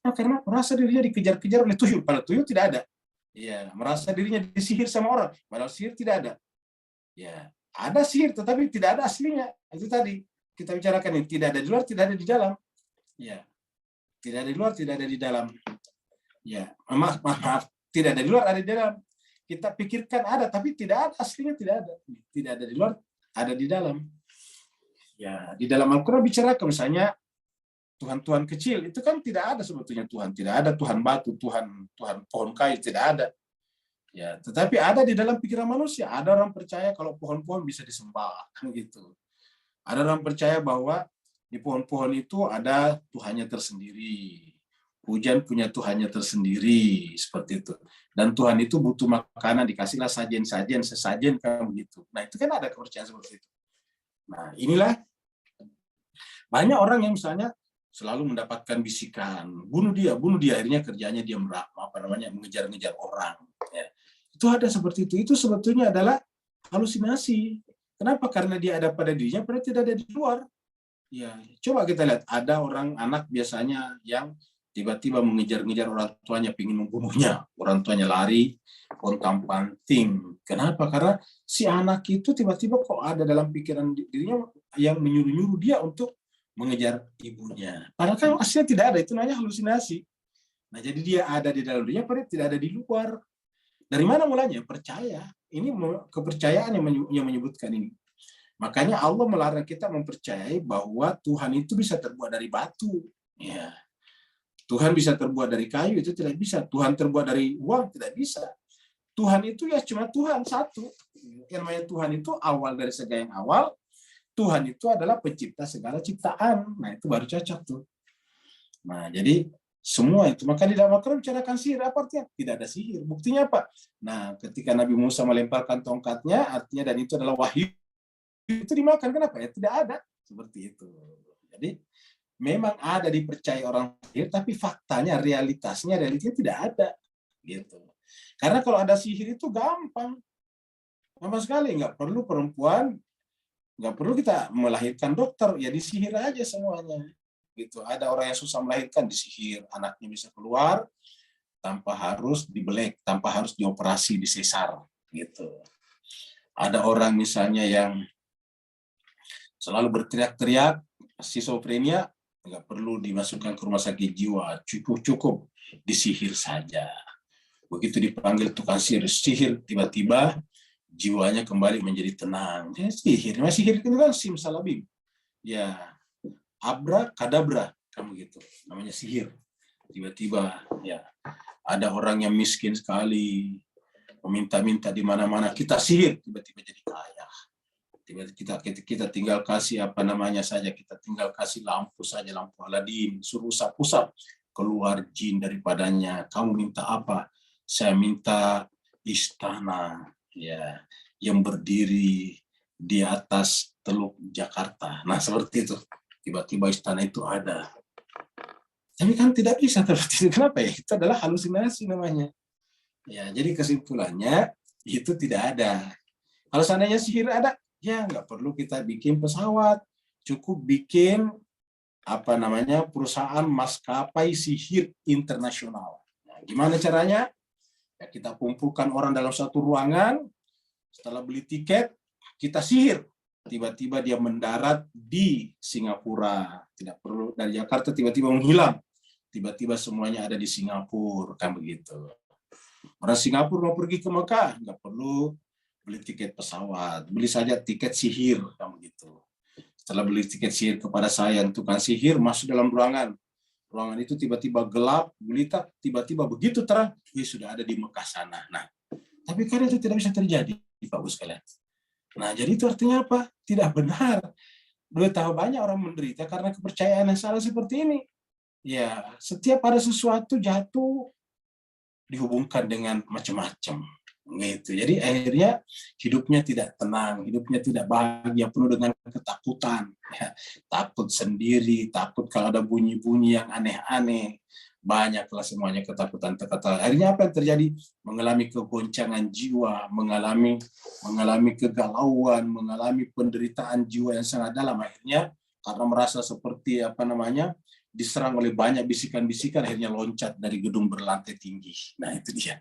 Nah, karena merasa dirinya dikejar-kejar oleh tuyul, padahal tuyul tidak ada. Ya, merasa dirinya disihir sama orang, padahal sihir tidak ada. Ya, ada sihir tetapi tidak ada aslinya. Itu tadi kita bicarakan ini, tidak ada di luar, tidak ada di dalam. Ya, tidak ada di luar, tidak ada di dalam. Ya, maaf, tidak ada di luar, ada di dalam. Kita pikirkan ada, tapi tidak ada aslinya, tidak ada. Tidak ada di luar, ada di dalam. Ya, di dalam Al-Quran bicara misalnya Tuhan-Tuhan kecil, itu kan tidak ada sebetulnya Tuhan, tidak ada Tuhan batu, Tuhan pohon kayu, tidak ada. Ya, tetapi ada di dalam pikiran manusia. Ada orang percaya kalau pohon-pohon bisa disembah, kan gitu. Ada orang percaya bahwa di pohon-pohon itu ada Tuhannya tersendiri. Hujan punya Tuhannya tersendiri, seperti itu. Dan Tuhan itu butuh makanan, dikasihlah sajian-sajian, sesajen, kan begitu. Nah, itu kan ada kepercayaan seperti itu. Nah, inilah banyak orang yang misalnya selalu mendapatkan bisikan, bunuh dia, akhirnya kerjanya dia mengejar-ngejar orang. Ya. Itu ada seperti itu. Itu sebetulnya adalah halusinasi. Kenapa? Karena dia ada pada dirinya, padahal tidak ada di luar. Ya, coba kita lihat, ada orang anak biasanya yang tiba-tiba mengejar-ngejar orang tuanya, ingin membunuhnya. Orang tuanya lari, pontang-panting. Kenapa? Karena si anak itu tiba-tiba kok ada dalam pikiran dirinya yang menyuruh-nyuruh dia untuk mengejar ibunya. Padahal kan aslinya tidak ada, itu namanya halusinasi. Nah, jadi dia ada di dalam dirinya, padahal tidak ada di luar. Dari mana mulanya? Percaya. Ini kepercayaan yang menyebutkan ini. Makanya Allah melarang kita mempercayai bahwa Tuhan itu bisa terbuat dari batu. Ya. Tuhan bisa terbuat dari kayu, itu tidak bisa. Tuhan terbuat dari uang, tidak bisa. Tuhan itu ya cuma Tuhan satu. Yang namanya Tuhan itu awal dari segala yang awal. Tuhan itu adalah pencipta segala ciptaan. Nah, itu baru cocok tuh. Nah, jadi semua itu. Maka di dalam Al-Quran bicarakan sihir. Apa artinya? Tidak ada sihir. Buktinya apa? Nah, ketika Nabi Musa melemparkan tongkatnya, artinya dan itu adalah wahyu, itu dimakan. Kenapa? Ya tidak ada. Seperti itu. Jadi, memang ada dipercaya orang sihir, tapi faktanya, realitasnya tidak ada. Gitu. Karena kalau ada sihir itu gampang. Gampang sekali. Nggak perlu perempuan, nggak perlu kita melahirkan dokter. Ya disihir aja semuanya. Gitu. Ada orang yang susah melahirkan, disihir, anaknya bisa keluar tanpa harus dibelek, tanpa harus dioperasi, disesar gitu. Ada orang misalnya yang selalu berteriak-teriak, skizofrenia, nggak perlu dimasukkan ke rumah sakit jiwa, cukup disihir saja. Begitu dipanggil tukang sihir, tiba-tiba jiwanya kembali menjadi tenang. Sihir itu kan simsalabim. Ya, abrakadabra, kamu gitu, namanya sihir. Tiba-tiba ya ada orang yang miskin sekali, meminta-minta di mana-mana, kita sihir, tiba-tiba jadi kaya. Tiba-tiba kita tinggal kasih apa namanya saja, kita tinggal kasih lampu saja, lampu Aladin, suruh usap-usap, keluar jin daripadanya. Kamu minta apa? Saya minta istana, ya, yang berdiri di atas Teluk Jakarta. Nah, seperti itu. Tiba-tiba istana itu ada. Tapi kan tidak bisa seperti itu. Kenapa ya? Itu adalah halusinasi namanya. Ya, jadi kesimpulannya itu tidak ada. Kalau seandainya sihir ada, ya nggak perlu kita bikin pesawat. Cukup bikin apa namanya perusahaan maskapai sihir internasional. Nah, gimana caranya? Ya, kita kumpulkan orang dalam satu ruangan. Setelah beli tiket, kita sihir, tiba-tiba dia mendarat di Singapura, tidak perlu dari Jakarta tiba-tiba menghilang, tiba-tiba semuanya ada di Singapura, kan begitu. Orang Singapura mau pergi ke Mekah, nggak perlu beli tiket pesawat, beli saja tiket sihir, kan begitu. Setelah beli tiket sihir kepada saya, tukang sihir masuk dalam ruangan. Ruangan itu tiba-tiba gelap, gulita, tiba-tiba begitu terang, sudah ada di Mekah sana. Nah, tapi kan itu tidak bisa terjadi, Bapak sekalian. Nah, jadi itu artinya apa? Tidak benar. Betapa banyak orang menderita karena kepercayaan yang salah seperti ini. Ya, setiap ada sesuatu jatuh dihubungkan dengan macam-macam. Gitu. Jadi akhirnya hidupnya tidak tenang, hidupnya tidak bahagia, penuh dengan ketakutan. Ya, takut sendiri, takut kalau ada bunyi-bunyi yang aneh-aneh. Banyaklah semuanya ketakutan. Akhirnya apa yang terjadi? Mengalami kegoncangan jiwa, mengalami kegalauan, mengalami penderitaan jiwa yang sangat dalam. Akhirnya karena merasa seperti diserang oleh banyak bisikan-bisikan, akhirnya loncat dari gedung berlantai tinggi. Nah, itu dia.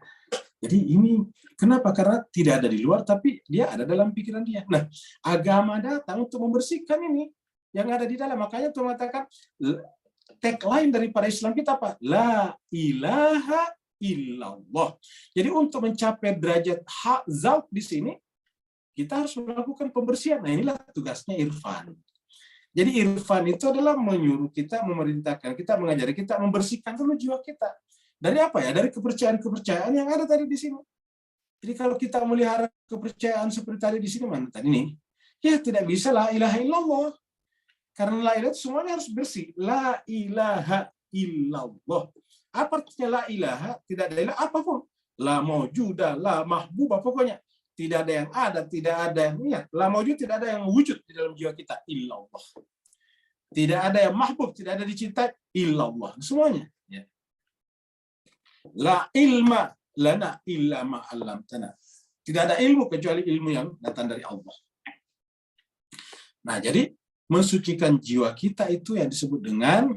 Jadi ini kenapa? Karena tidak ada di luar, tapi dia ada dalam pikiran dia. Nah, agama datang untuk membersihkan ini yang ada di dalam. Makanya Tuhan mengatakan tagline daripada Islam kita apa? La ilaha illallah. Jadi untuk mencapai derajat hak zaut di sini, kita harus melakukan pembersihan. Nah, inilah tugasnya irfan. Jadi irfan itu adalah menyuruh kita, memerintahkan kita, mengajari kita, membersihkan dulu jiwa kita. Dari apa ya? Dari kepercayaan-kepercayaan yang ada tadi di sini. Jadi kalau kita melihara kepercayaan seperti tadi di sini, mana tadi nih? Ya tidak bisa la ilaha illallah. Karena la ilaha semuanya harus bersih. La ilaha illallah. Apa artinya la ilaha? Tidak ada ilah apapun. La maujuda, la mahbuba, pokoknya. Tidak ada yang ada, tidak ada yang niat. La maujud, tidak ada yang wujud di dalam jiwa kita. Illallah. Tidak ada yang mahbub, tidak ada dicintai. Illallah. Semuanya. Ya. La ilma lana illa ma 'allamtana. Tidak ada ilmu kecuali ilmu yang datang dari Allah. Nah, jadi mensucikan jiwa kita itu yang disebut dengan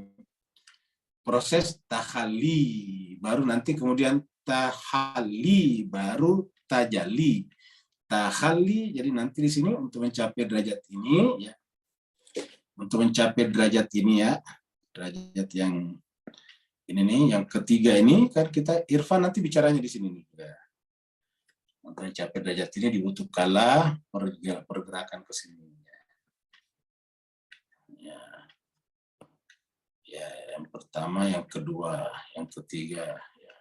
proses tahalli. Baru nanti kemudian tahalli, baru tajalli. Tahalli, jadi nanti di sini untuk mencapai derajat ini ya. Untuk mencapai derajat ini ya, derajat yang ini nih, yang ketiga ini kan kita irfan nanti bicaranya di sini nih. Untuk mencapai derajat ini dibutuhkanlah pergerakan ke sini. Ya, yang pertama, yang kedua, yang ketiga. Ya.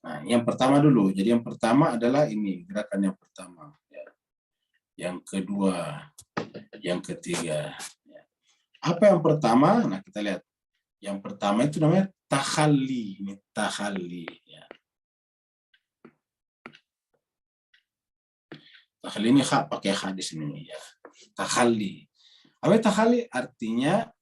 Nah, yang pertama dulu. Jadi yang pertama adalah ini gerakan yang pertama. Ya. Yang kedua, yang ketiga. Ya. Apa yang pertama? Nah, kita lihat. Yang pertama itu namanya tahalli. Ini tahalli. Ya. Tahalli ini pakai di sini. Ya. Tahalli. Apa tahalli? Artinya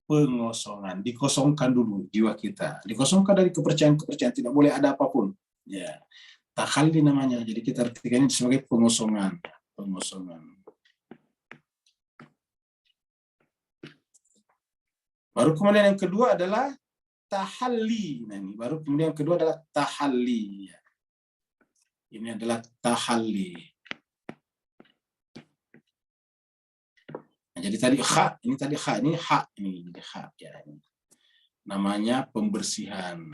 pengosongan. Dikosongkan dulu jiwa kita. Dikosongkan dari kepercayaan-kepercayaan. Tidak boleh ada apapun. Ya. Tahalli namanya. Jadi kita artikan sebagai pengosongan. Pengosongan. Baru kemudian yang kedua adalah tahalli. Nah, ini baru kemudian yang kedua adalah tahalli. Ini adalah tahalli. Nah, jadi tadi hak, ini tadi hak, ini hak, ini hak ya. Namanya pembersihan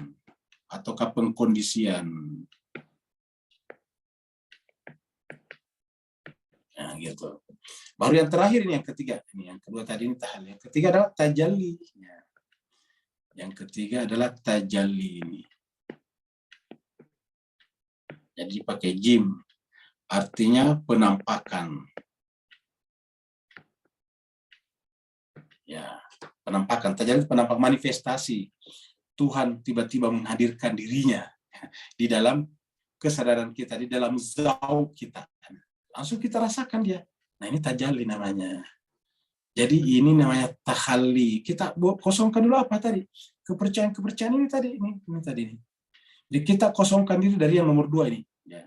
ataukah pengkondisian. Nah, gitu. Baru yang terakhir ini yang ketiga. Ini yang kedua tadi ini tahalli. Yang ketiga adalah tajalli. Yang ketiga adalah tajalli ini. Jadi pakai jim. Artinya penampakan. Ya, penampakan. Tajalli penampak manifestasi. Tuhan tiba-tiba menghadirkan dirinya di dalam kesadaran kita, di dalam zauk kita. Langsung kita rasakan dia. Nah, ini tajalli namanya. Jadi ini namanya tahalli. Kita kosongkan dulu apa tadi? Kepercayaan-kepercayaan ini tadi. Ini tadi. Jadi kita kosongkan diri dari yang nomor 2 ini. Ya.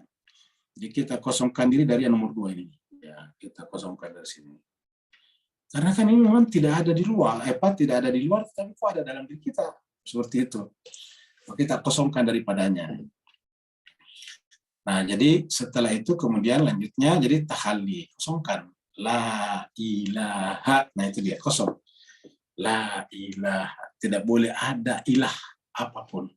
Jadi kita kosongkan diri dari yang nomor 2 ini. Ya, kita kosongkan dari sini. Karena kan ini memang tidak ada di luar. Tidak ada di luar, tapi kok ada dalam diri kita. Seperti itu. Kita kosongkan daripadanya. Nah, jadi setelah itu kemudian lanjutnya jadi tahalli, kosongkan. La ilaha. Nah, itu dia, kosong. La ilaha. Tidak boleh ada ilah apapun.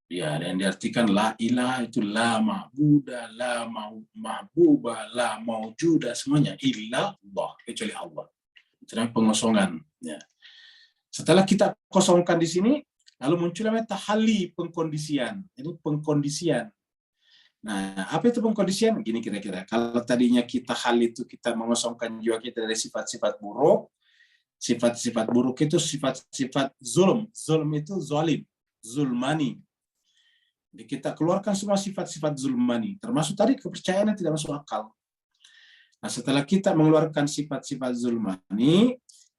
Ya, yang diartikan la ilaha itu la ma'buda, la mahbuba, la maujuda, semuanya. Illa Allah, kecuali Allah. Itu namanya pengosongan. Ya. Setelah kita kosongkan di sini, lalu muncul namanya tahalli, pengkondisian. Ini pengkondisian. Nah, apa itu pengkondisian? Gini kira-kira. Kalau tadinya kita hal itu kita mengosongkan jiwa kita dari sifat-sifat buruk, sifat-sifat buruk itu sifat-sifat zulm. Zulm itu zalim, zulmani. Jadi kita keluarkan semua sifat-sifat zulmani, termasuk tadi kepercayaan yang tidak masuk akal. Nah, setelah kita mengeluarkan sifat-sifat zulmani,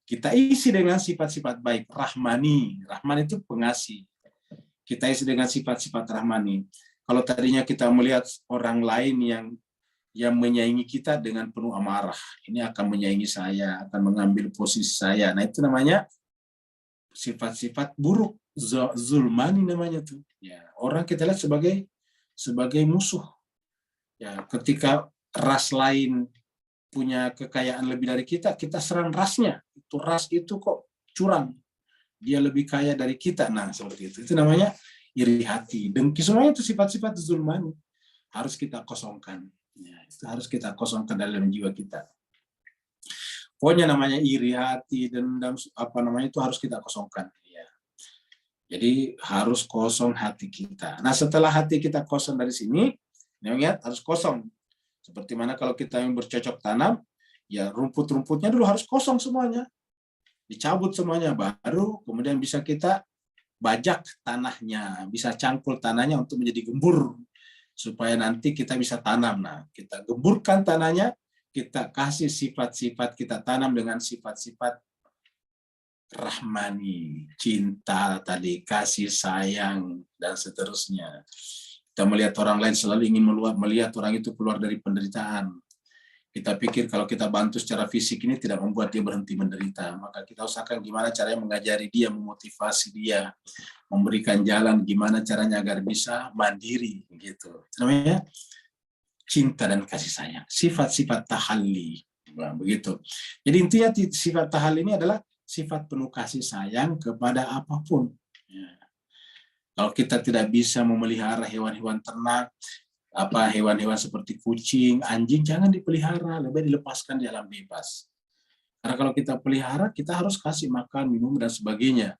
kita isi dengan sifat-sifat baik, rahmani. Rahman itu pengasih. Kita isi dengan sifat-sifat rahmani. Kalau tadinya kita melihat orang lain yang menyaingi kita dengan penuh amarah, ini akan menyaingi saya, akan mengambil posisi saya. Nah, itu namanya sifat-sifat buruk, zulmani namanya tuh. Ya, orang kita lihat sebagai musuh. Ya, ketika ras lain punya kekayaan lebih dari kita, kita serang rasnya. Itu ras itu kok curang. Dia lebih kaya dari kita. Nah, seperti itu. Itu namanya iri hati, dengki, semuanya itu sifat-sifat zulmani harus kita kosongkan. Ya, itu harus kita kosongkan dalam jiwa kita. Pokoknya namanya iri hati, dendam, apa namanya itu harus kita kosongkan. Ya. Jadi harus kosong hati kita. Nah, setelah hati kita kosong dari sini, ingat harus kosong. Seperti mana kalau kita yang bercocok tanam, ya rumput-rumputnya dulu harus kosong semuanya, dicabut semuanya, baru kemudian bisa kita bajak tanahnya, bisa cangkul tanahnya untuk menjadi gembur, supaya nanti kita bisa tanam. Nah, kita gemburkan tanahnya, kita kasih sifat-sifat, kita tanam dengan sifat-sifat rahmani, cinta tadi, kasih sayang, dan seterusnya. Kita melihat orang lain selalu ingin melihat orang itu keluar dari penderitaan. Kita pikir kalau kita bantu secara fisik ini tidak membuat dia berhenti menderita, maka kita usahakan gimana caranya mengajari dia, memotivasi dia, memberikan jalan gimana caranya agar bisa mandiri, gitu. Namanya cinta dan kasih sayang, sifat-sifat tahalli. Nah, begitu. Jadi intinya sifat tahalli ini adalah sifat penuh kasih sayang kepada apapun. Ya. Kalau kita tidak bisa memelihara hewan-hewan ternak, hewan-hewan seperti kucing, anjing, jangan dipelihara, lebih dilepaskan di alam bebas. Karena kalau kita pelihara, kita harus kasih makan, minum, dan sebagainya.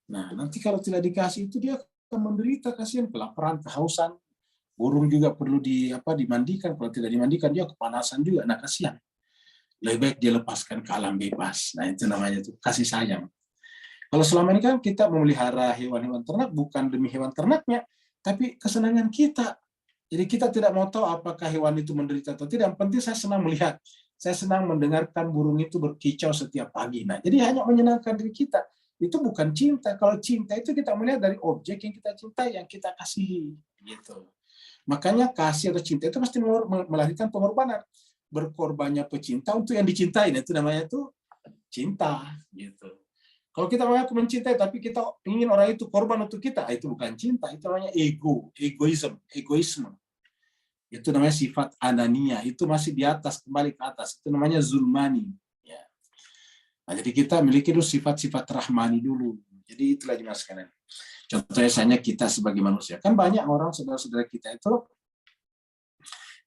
Nah, nanti kalau tidak dikasih itu dia akan menderita, kasihan, kelaparan, kehausan. Burung juga perlu dimandikan, kalau tidak dimandikan dia kepanasan juga. Nah, kasihan. Lebih baik dia lepaskan ke alam bebas. Nah, itu namanya itu kasih sayang. Kalau selama ini kan kita memelihara hewan-hewan ternak bukan demi hewan ternaknya, tapi kesenangan kita. Jadi kita tidak mau tahu apakah hewan itu menderita atau tidak. Yang penting saya senang melihat. Saya senang mendengarkan burung itu berkicau setiap pagi. Nah, jadi hanya menyenangkan diri kita. Itu bukan cinta. Kalau cinta itu kita melihat dari objek yang kita cintai, yang kita kasihi. Gitu. Makanya kasih atau cinta itu pasti melahirkan pengorbanan. Berkorbannya pecinta untuk yang dicintai. Nah, itu namanya itu cinta. Gitu. Kalau kita mengaku mencintai, tapi kita ingin orang itu korban untuk kita, itu bukan cinta, itu namanya egoisme. Itu namanya sifat anania, itu masih di atas, kembali ke atas, itu namanya zulmani. Ya. Nah, jadi kita memiliki dulu sifat-sifat rahmani dulu. Jadi itulah jemaah sekalian. Contohnya misalnya kita sebagai manusia, kan banyak orang saudara-saudara kita itu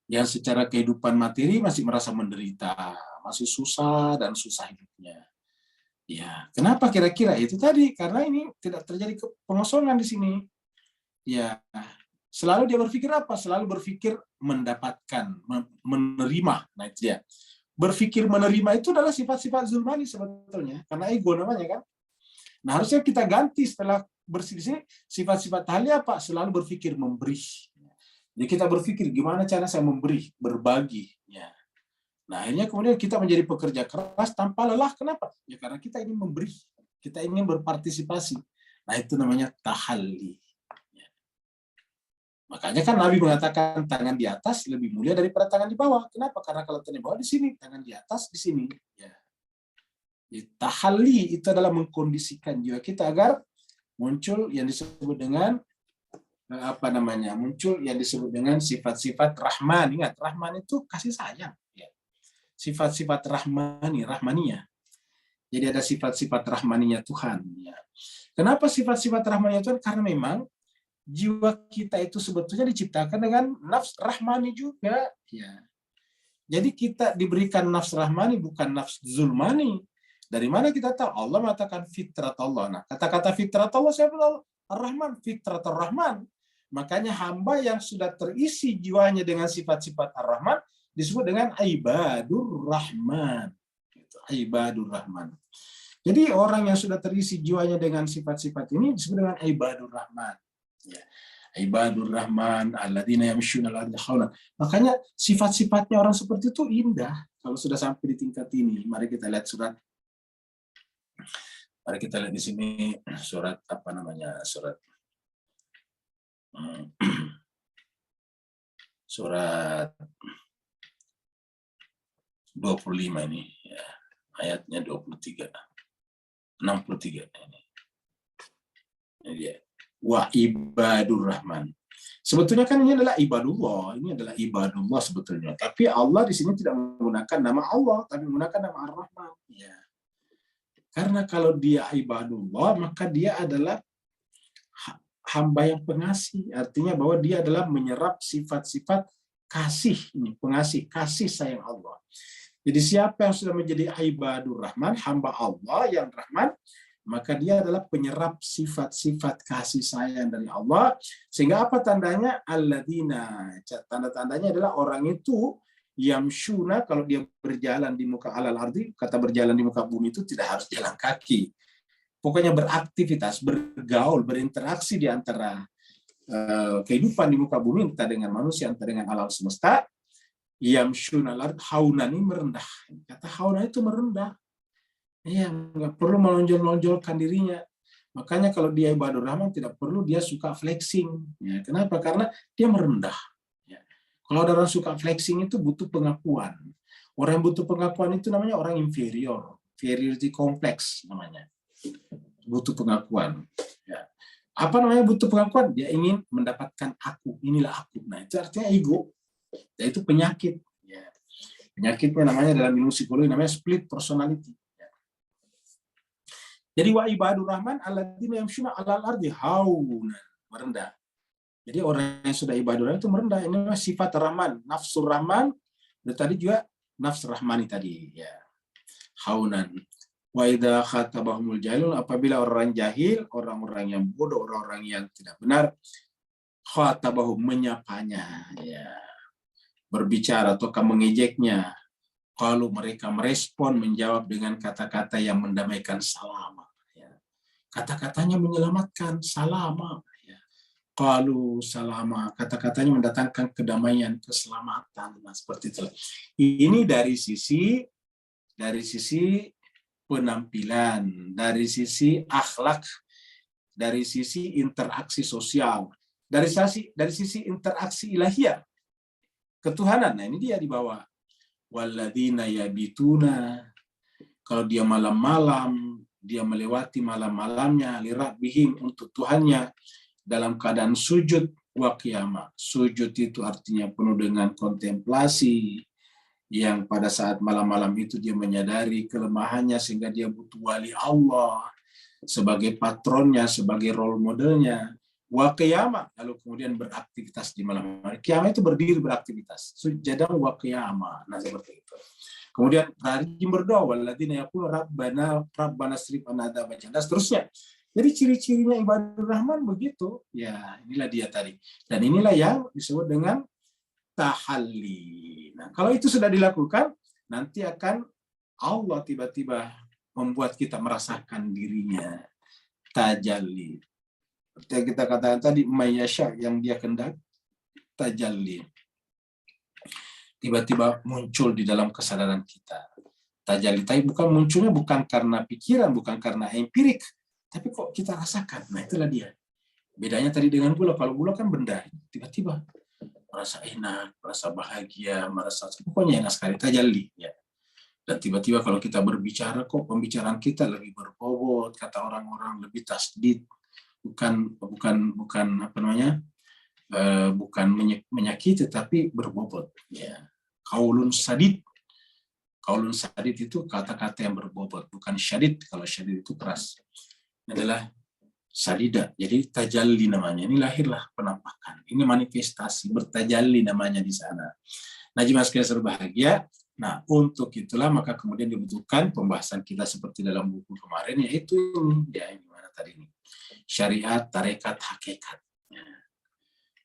yang secara kehidupan materi masih merasa menderita, masih susah dan susah hidupnya. Ya, kenapa kira-kira? Itu tadi karena ini tidak terjadi pengosongan di sini. Ya, selalu dia berpikir apa? Selalu berpikir mendapatkan, menerima. Nah, itu ya. Berpikir menerima itu adalah sifat-sifat zulmani sebetulnya, karena ego namanya kan. Nah, harusnya kita ganti setelah bersih di sini sifat-sifat halnya apa? Selalu berpikir memberi. Jadi kita berpikir gimana cara saya memberi, berbagi. Ya. Nah, akhirnya kemudian kita menjadi pekerja keras tanpa lelah. Kenapa? Ya karena kita ingin memberi. Kita ingin berpartisipasi. Nah, itu namanya tahalli. Ya. Makanya kan Nabi mengatakan tangan di atas lebih mulia daripada tangan di bawah. Kenapa? Karena kalau tangan di bawah di sini, tangan di atas di sini. Ya. Jadi, tahalli itu adalah mengkondisikan jiwa kita agar muncul yang disebut dengan apa namanya, muncul yang disebut dengan sifat-sifat Rahman. Ingat, Rahman itu kasih sayang. Ya. Sifat-sifat Rahmaniyah. Jadi ada sifat-sifat Rahmaniyah Tuhan. Ya. Kenapa sifat-sifat Rahmaniyah Tuhan? Karena memang jiwa kita itu sebetulnya diciptakan dengan nafs Rahmani juga. Ya. Jadi kita diberikan nafs Rahmani, bukan nafs Zulmani. Dari mana kita tahu? Allah mengatakan fitrat Allah. Nah, kata-kata fitrat Allah siapa? Ar-Rahman, fitrat Ar-Rahman. Makanya hamba yang sudah terisi jiwanya dengan sifat-sifat Ar-Rahman disebut dengan ibadur Rahman. Ibadur Rahman. Jadi orang yang sudah terisi jiwanya dengan sifat-sifat ini disebut dengan ibadur Rahman. Ya. Ibadur Rahman, alladzina yamshuna 'alal ardi hauna. Makanya sifat-sifatnya orang seperti itu indah. Kalau sudah sampai di tingkat ini, mari kita lihat surat. Mari kita lihat di sini surat apa namanya? Surat 25 ini ya. Ayatnya 63. 63 ini. Ini dia. Wa ibadur Rahman. Sebetulnya kan ini adalah ibadullah sebetulnya. Tapi Allah di sini tidak menggunakan nama Allah, tapi menggunakan nama Ar-Rahman. Ya. Karena kalau dia ibadullah, maka dia adalah hamba yang pengasih. Artinya bahwa dia adalah menyerap sifat-sifat kasih, ini pengasih, kasih sayang Allah. Jadi siapa yang sudah menjadi ibadur Rahman, hamba Allah yang Rahman, maka dia adalah penyerap sifat-sifat kasih sayang dari Allah. Sehingga apa tandanya? Alladzina. Tanda-tandanya adalah orang itu yamshuna, kalau dia berjalan di muka alal ardi, kata berjalan di muka bumi itu tidak harus jalan kaki. Pokoknya beraktivitas, bergaul, berinteraksi di antara kehidupan di muka bumi, entah dengan manusia, entah dengan alam semesta. Yamshuna alal ardi haunan, ini merendah. Kata haunan itu merendah. Iya, nggak perlu menonjol-nonjolkan dirinya. Makanya kalau dia ibadur Rahman tidak perlu dia suka flexing. Ya, kenapa? Karena dia merendah. Ya. Kalau ada orang suka flexing itu butuh pengakuan. Orang yang butuh pengakuan itu namanya orang inferior. Inferiority complex namanya. Butuh pengakuan. Ya. Apa namanya butuh pengakuan? Dia ingin mendapatkan aku. Inilah aku. Nah, itu artinya ego. Dan itu penyakit. Ya. Penyakitnya namanya dalam ilmu psikologi namanya split personality. Jadi wa ibadur Rahman alladzina yamshuna 'alal ardi haunan, merendah. Jadi orang yang sudah ibadur Rahman itu merendah. Ini sifat Rahman, nafsur Rahman, dan tadi juga nafs Rahmani tadi ya. Haunan. Wa idza khatabahumul jahilun, apabila orang jahil, orang-orang yang bodoh, orang-orang yang tidak benar, khatabahum, menyapanya ya. Berbicara atau mengejeknya. Kalau mereka merespon, menjawab dengan kata-kata yang mendamaikan, salama. Ya. Kata-katanya menyelamatkan, salama. Ya. Kalau salama, kata-katanya mendatangkan kedamaian, keselamatan. Nah, seperti itu. Ini dari sisi penampilan, dari sisi akhlak, dari sisi interaksi sosial, dari sisi interaksi ilahiyah, ketuhanan. Nah, ini dia di bawah. Walladzina yabituna, kalau dia malam-malam, dia melewati malam-malamnya lirabbihim, untuk Tuhannya, dalam keadaan sujud wa qiyamah. Sujud itu artinya penuh dengan kontemplasi, yang pada saat malam-malam itu dia menyadari kelemahannya sehingga dia butuh wali Allah sebagai patronnya, sebagai role modelnya. Wa qiyamah, lalu kemudian beraktivitas di malam hari. Qiyamah itu berdiri beraktivitas. Sujadan wa qiyamah. Nah, seperti itu. Kemudian rajin berdoa, walladzina yaquluna rabbana srif 'anna adzab jahannam, dan seterusnya. Jadi ciri-cirinya ibadur Rahman begitu. Ya, inilah dia tadi. Dan inilah yang disebut dengan tahalli. Nah, kalau itu sudah dilakukan, nanti akan Allah tiba-tiba membuat kita merasakan dirinya. Tajalli. Seperti yang kita katakan tadi, mayyasha, yang dia kehendak, tajalli. Tiba-tiba muncul di dalam kesadaran kita. Tajalli, tapi munculnya bukan karena pikiran, bukan karena empirik, tapi kok kita rasakan. Nah, itulah dia. Bedanya tadi dengan gula. Kalau gula kan benda, tiba-tiba merasa enak, merasa bahagia, merasa pokoknya enak sekali, tajalli. Ya. Dan tiba-tiba kalau kita berbicara, kok pembicaraan kita lebih berbobot, kata orang-orang lebih tasdid. Bukan apa namanya, bukan menyakiti tapi berbobot. Ya. Qaulun sadid. Qaulun sadid itu kata-kata yang berbobot, bukan syadid. Kalau syadid itu keras. Ini adalah sadida. Jadi tajalli namanya. Ini lahirlah penampakan. Ini manifestasi bertajalli namanya di sana. Najma sekalian berbahagia. Nah, untuk itulah maka kemudian dibutuhkan pembahasan kita seperti dalam buku kemarin, yaitu ini, ya ini mana tadi ini, syariat, tarekat, hakikat. Ya.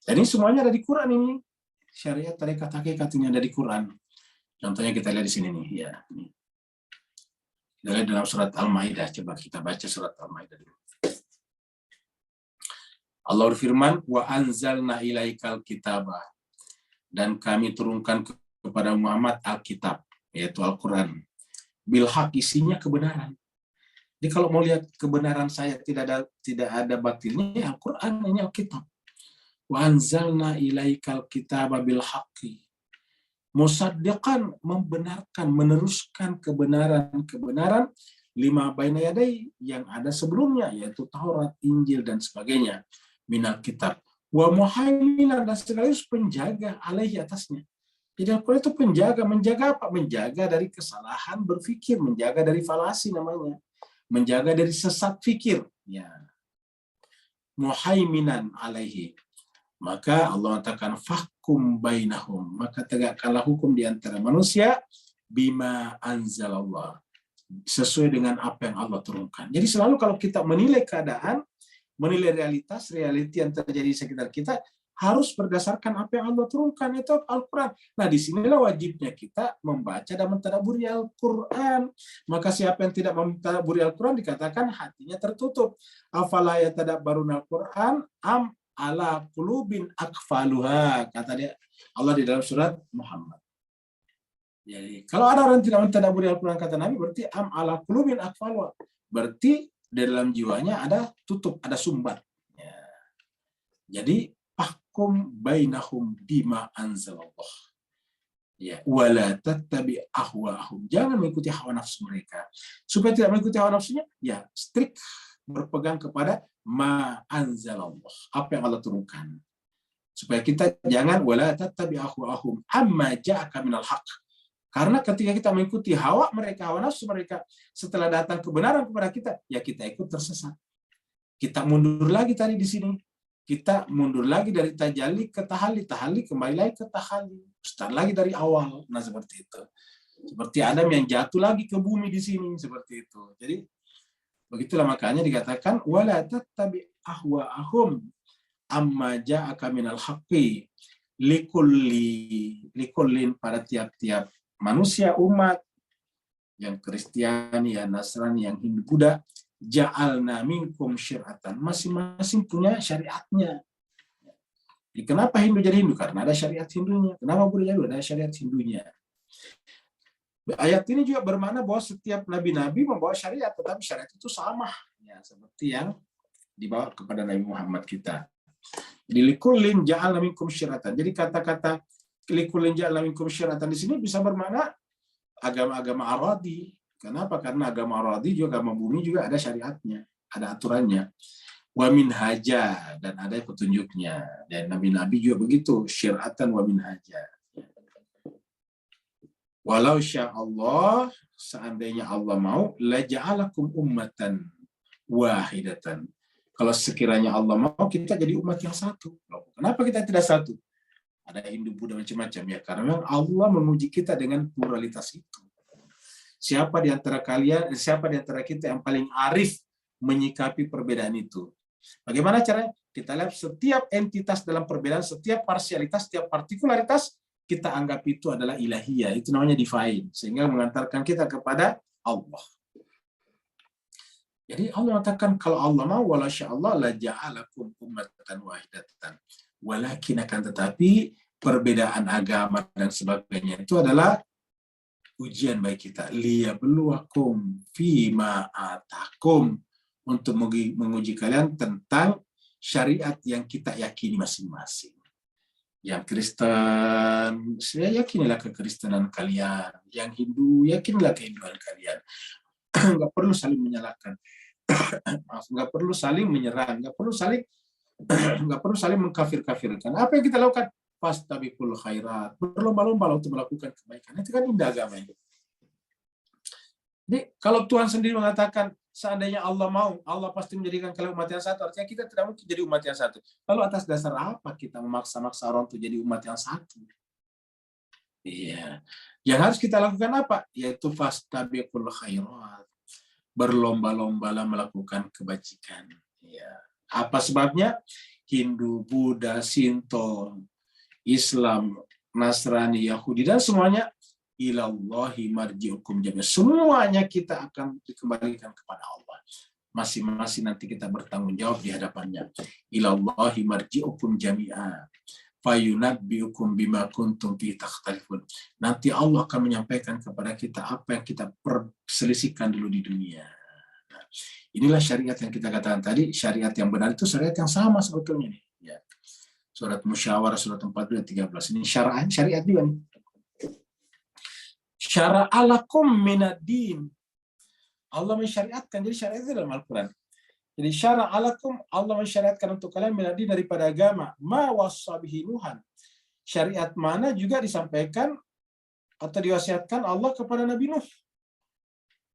Dan ini semuanya ada di Quran ini. Syariat, tarekat, hakikat ini ada di Quran. Contohnya kita lihat di sini nih, ya. Kita lihat dalam surat Al-Maidah. Coba kita baca surat Al-Maidah dulu. Allah berfirman, wa anzalna ilaikal kitabah, dan kami turunkan kepada Muhammad Alkitab, yaitu Al-Quran. Bilhaq, isinya kebenaran. Jadi kalau mau lihat kebenaran saya tidak ada batilnya, Al-Quran ini Alkitab. Wa anzalna ilaikal kitaba bilhaqqi. Musaddiqan, membenarkan, meneruskan kebenaran-kebenaran lima baina yadai, yang ada sebelumnya, yaitu Taurat, Injil, dan sebagainya. Minal kitab. Wa muhaiminan, dan sekaligus penjaga alaihi, atasnya. Jadi Al-Quran itu menjaga apa? Menjaga dari kesalahan berfikir, menjaga dari falasi namanya. Menjaga dari sesat fikir. Ya. Muhaiminan alaihi. Maka Allah katakan fahkum bainahum, maka tegakkanlah hukum di antara manusia bima anzalallah, sesuai dengan apa yang Allah turunkan. Jadi selalu kalau kita menilai keadaan, menilai realitas, realiti yang terjadi di sekitar kita, harus berdasarkan apa yang Allah turunkan, itu Al-Quran. Nah, disinilah wajibnya kita membaca dan mentadabburi Al-Quran. Maka siapa yang tidak mentadabburi Al-Quran dikatakan hatinya tertutup. Afala yatadabbaruna Al-Quran am ala qulubin akfaluha, kata dia Allah di dalam surat Muhammad. Jadi kalau ada orang tidak mentadabburi Al-Quran, kata Nabi, berarti am ala qulubin akfaluha, berarti di dalam jiwanya ada tutup, ada sumbat. Ya. Jadi fahkum bainahum bima anzalallah. Ya, wala tattabi ahwaahum, jangan mengikuti hawa nafsu mereka. Supaya tidak mengikuti hawa nafsunya, ya strict berpegang kepada ma anzalallah, apa yang Allah turunkan. Supaya kita jangan wala tattabi ahwaahum amma ja'aka minal haq. Karena ketika kita mengikuti hawa mereka, hawa nafsu mereka, setelah datang kebenaran kepada kita, ya kita ikut tersesat. Kita mundur lagi tadi di sini. Kita mundur lagi dari tajalli ke tahalli, tahalli kembali lagi ke tahalli. Start lagi dari awal. Nah, seperti itu. Seperti Adam yang jatuh lagi ke bumi di sini, seperti itu. Jadi begitulah makanya dikatakan wala tattabi ahwaahum amma ja'aka minal haqqi likullin, pada tiap-tiap manusia, umat yang Kristiani, yang Nasrani, yang Hindu, Buddha, ja'alna minkum syir'atan, masing-masing punya syariatnya. Jadi kenapa Hindu jadi Hindu? Karena ada syariat Hindunya. Kenapa Buddha jadi Buddha? Ada syariat Hindunya. Ayat ini juga bermakna bahwa setiap nabi-nabi membawa syariat, tetapi syariat itu sama, ya, seperti yang dibawa kepada Nabi Muhammad kita. Jadi likullin ja'alna minkum syir'atan. Jadi kata-kata likullin ja'alna minkum syir'atan di sini bisa bermakna agama-agama aradi. Kenapa? Karena agama aradi juga, agama bumi juga ada syariatnya, ada aturannya. Wa minhaja, dan ada petunjuknya. Dan nabi-nabi juga begitu, syir'atan wa minhaja. Walau sya'allah, seandainya Allah mau, la ja'alakum ummatan wahidatan. Kalau sekiranya Allah mau, kita jadi umat yang satu. Kenapa kita tidak satu? Ada Hindu, Buddha, macam-macam. Ya, karena memang Allah menguji kita dengan pluralitas itu. Siapa di antara kalian, siapa di antara kita yang paling arif menyikapi perbedaan itu? Bagaimana caranya? Kita lihat setiap entitas dalam perbedaan, setiap parsialitas, setiap partikularitas, kita anggap itu adalah ilahiyah. Itu namanya divine. Sehingga mengantarkan kita kepada Allah. Jadi Allah mengatakan kalau Allah mau, wala sya'allah la ja'alakum ummatan wahidatan. Walakin, akan tetapi perbedaan agama dan sebagainya itu adalah ujian bagi kita. Liyabluwakum fima atakum, untuk menguji kalian tentang syariat yang kita yakini masing-masing. Yang Kristen, saya yakinilah kekristenan kalian. Yang Hindu, yakinilah kehinduan kalian. Nggak perlu saling menyalahkan. Nggak perlu saling menyerang, nggak perlu saling Nggak perlu saling mengkafir-kafirkan. Apa yang kita lakukan? Fastabiqul khairat, berlomba-lomba untuk melakukan kebaikan. Itu kan indah agama itu. Jadi kalau Tuhan sendiri mengatakan seandainya Allah mau, Allah pasti menjadikan kalian umat yang satu. Artinya kita tidak mungkin jadi umat yang satu. Lalu atas dasar apa kita memaksa-maksa orang untuk jadi umat yang satu? Iya. Yang harus kita lakukan apa? Yaitu fastabiqul khairat. Berlomba-lombalah melakukan kebajikan. Ya. Apa sebabnya? Hindu, Buddha, Sinto, Islam, Nasrani, Yahudi, dan semuanya ilallahi marji'ukum jami'an. Semuanya kita akan dikembalikan kepada Allah. Masing-masing nanti kita bertanggung jawab di hadapannya. Ilallahi marji'ukum jami'an. Fayunabbi'ukum bima kuntum fi takhtalifun. Nanti Allah akan menyampaikan kepada kita apa yang kita perselisihkan dulu di dunia. Nah, inilah syariat yang kita katakan tadi, syariat yang benar itu syariat yang sama sebetulnya nih. Ya. Surat Musyawarah surat 42 13. Ini syariat juga nih. Syara'alakum minad-din. Allah mensyariatkan, jadi syariat itu dalam Al-Quran. Jadi syara'alakum, Allah mensyariatkan untuk kalian minad-din daripada agama. Ma wassabihi Nuhan. Syariat mana juga disampaikan atau diwasiatkan Allah kepada Nabi Nuh.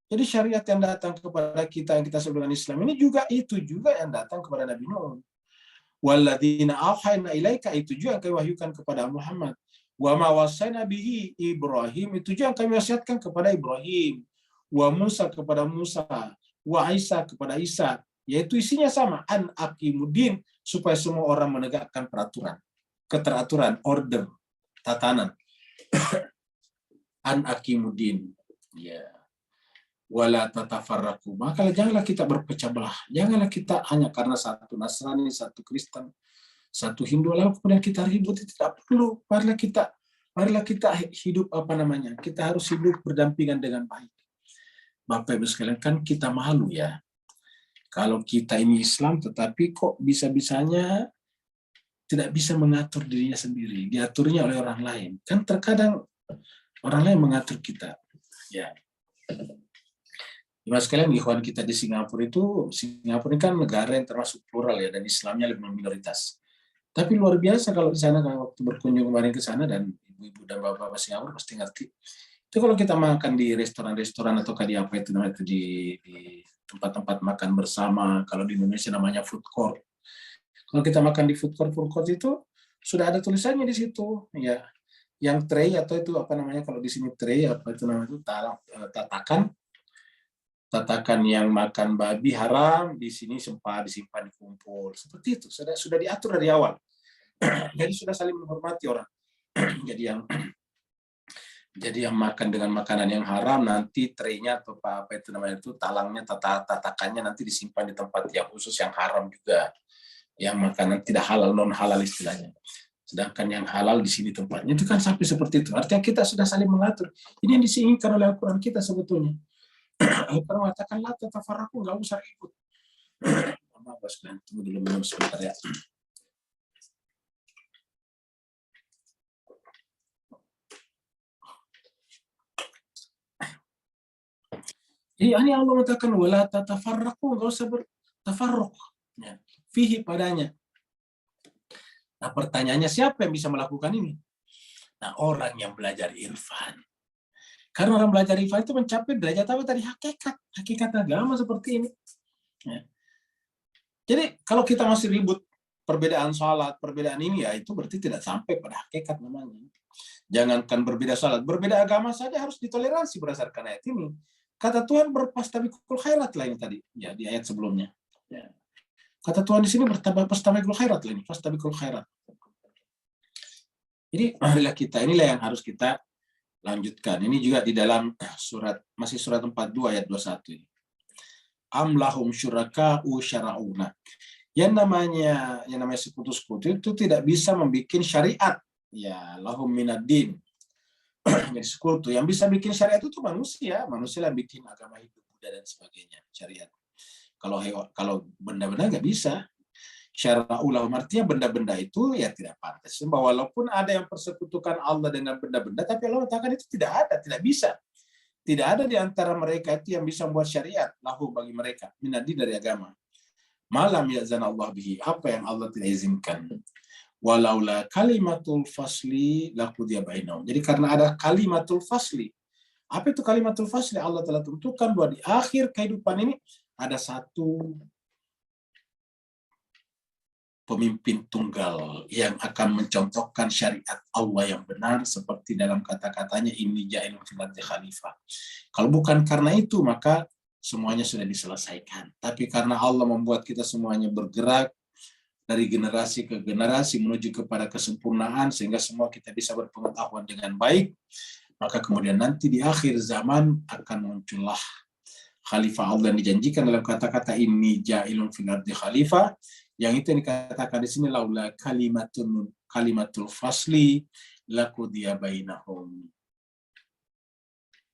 Jadi syariat yang datang kepada kita yang kita sebut dengan Islam ini juga itu juga yang datang kepada Nabi Nuh. Walladzina auhayna ilaika, itu juga yang kami wahyukan kepada Muhammad. Wa ma wasaina bihi Ibrahim, itu juga yang kami wasiatkan kepada Ibrahim. Wa Musa kepada Musa, wa Isa kepada Isa, yaitu isinya sama, an aqimuddin, supaya semua orang menegakkan peraturan, keteraturan, order, tatanan. An aqimuddin. Ya. Wala tatafarraqu. Maka janganlah kita berpecah belah. Janganlah kita hanya karena satu Nasrani, satu Kristen, satu Hindu, lalu kemudian kita ribut. Itu tidak perlu. Marilah kita hidup kita harus hidup berdampingan dengan baik. Bapak Ibu sekalian, kan kita malu ya. Kalau kita ini Islam, tetapi kok bisa-bisanya tidak bisa mengatur dirinya sendiri. Diaturnya oleh orang lain. Kan terkadang orang lain mengatur kita. Ya. Mas sekalian, ikhwan kita di Singapura ini kan negara yang termasuk plural ya, dan Islamnya lebih minoritas. Tapi luar biasa kalau di sana, waktu berkunjung kemarin ke sana, dan ibu-ibu dan bapak-bapak Singapura pasti ngerti. Itu kalau kita makan di restoran-restoran atau di apa itu namanya, di tempat-tempat makan bersama, kalau di Indonesia namanya food court. Kalau kita makan di food court itu sudah ada tulisannya di situ, ya. Yang tray atau itu apa namanya, kalau di sini tray apa itu namanya, itu tatakan yang makan babi haram, di sini sempat disimpan dikumpul. Seperti itu, sudah diatur dari awal. Jadi sudah saling menghormati orang. Jadi yang makan dengan makanan yang haram, nanti traynya atau apa itu namanya, itu talangnya, tatakannya nanti disimpan di tempat yang khusus yang haram juga. Yang makanan tidak halal, non halal istilahnya. Sedangkan yang halal di sini tempatnya, itu kan sampai seperti itu. Artinya kita sudah saling mengatur. Ini yang diinginkan oleh Al-Quran kita sebetulnya. Al-Quran mengatakan, la tatafarraqu, nggak usah ikut. Maaf, sekalian, tunggu dulu minum sebentar ya. Jadi ini Allah mengatakan, wala tatafarraqu, nggak usah bertafarruq. Ya. Fihi padanya. Nah pertanyaannya, siapa yang bisa melakukan ini? Nah orang yang belajar irfan. Karena orang belajar irfan itu mencapai derajat apa tadi? Hakikat agama seperti ini. Ya. Jadi kalau kita masih ribut perbedaan sholat, perbedaan ini, ya itu berarti tidak sampai pada hakikat namanya. Jangankan berbeda sholat, berbeda agama saja harus ditoleransi berdasarkan ayat ini. Kata Tuhan, berfastabiqul khairat lah ini tadi, ya di ayat sebelumnya. Ya. Kata Tuhan di sini berfastabiqul khairat lah ini, fastabiqul khairat. Jadi marilah kita, inilah yang harus kita lanjutkan. Ini juga di dalam masih surat 42 ayat 21 ini. Am lahum syuraka'u syara'una. Yang namanya sekutu-sekutu itu tidak bisa membuat syariat. Ya, lahum minad-din. Jadi sekutu yang bisa bikin syariat itu manusia yang bikin agama hidup, Buddha dan sebagainya, syariat. Kalau benda-benda nggak bisa. Syara'ulah artinya benda-benda itu ya tidak pantas. Bahwa walaupun ada yang persekutukan Allah dengan benda-benda, tapi Allah mengatakan itu tidak ada, tidak bisa. Tidak ada di antara mereka itu yang bisa membuat syariat lahu bagi mereka, minadi dari agama. malam ya'zan Allah bihi, apa yang Allah tidak izinkan. Walaula kalimatul fasli laqudiya bainahum. Jadi karena ada kalimatul fasli. Apa itu kalimatul fasli? Allah telah tentukan bahwa di akhir kehidupan ini ada satu pemimpin tunggal yang akan mencontohkan syariat Allah yang benar seperti dalam kata-katanya inni ja'ilun fil ardi khalifah. Kalau bukan karena itu maka semuanya sudah diselesaikan. Tapi karena Allah membuat kita semuanya bergerak dari generasi ke generasi menuju kepada kesempurnaan sehingga semua kita bisa berpengetahuan dengan baik, maka kemudian nanti di akhir zaman akan muncullah khalifah Allah yang dijanjikan dalam kata-kata inni ja'ilun fil ardi khalifah, yang itu yang dikatakan di sini laula kalimatul fasli laqudiya bainahum.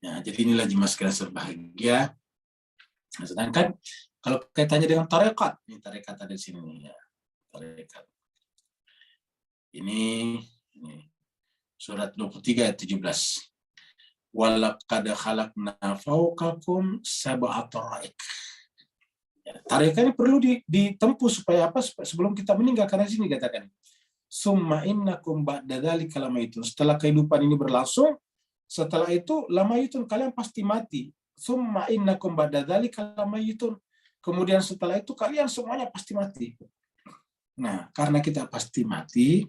Nah, jadi inilah jemaah sekalian berbahagia. Nah, sedangkan kalau kaitannya dengan tarekat, ini tarekat ada di sini ya. Tarekat. Ini surat 23 ayat 17. Walaqad khalaqna fawqakum sab'a taraik. Tarekat ini perlu ditempuh supaya apa? Sebelum kita meninggal, karena sini katakan summa innakum ba'da dzalika lamaytun. Setelah kehidupan ini berlangsung, setelah itu lamaytun, kalian pasti mati. Summa innakum ba'da dzalika lamaytun. Kemudian setelah itu kalian semuanya pasti mati. Nah, karena kita pasti mati,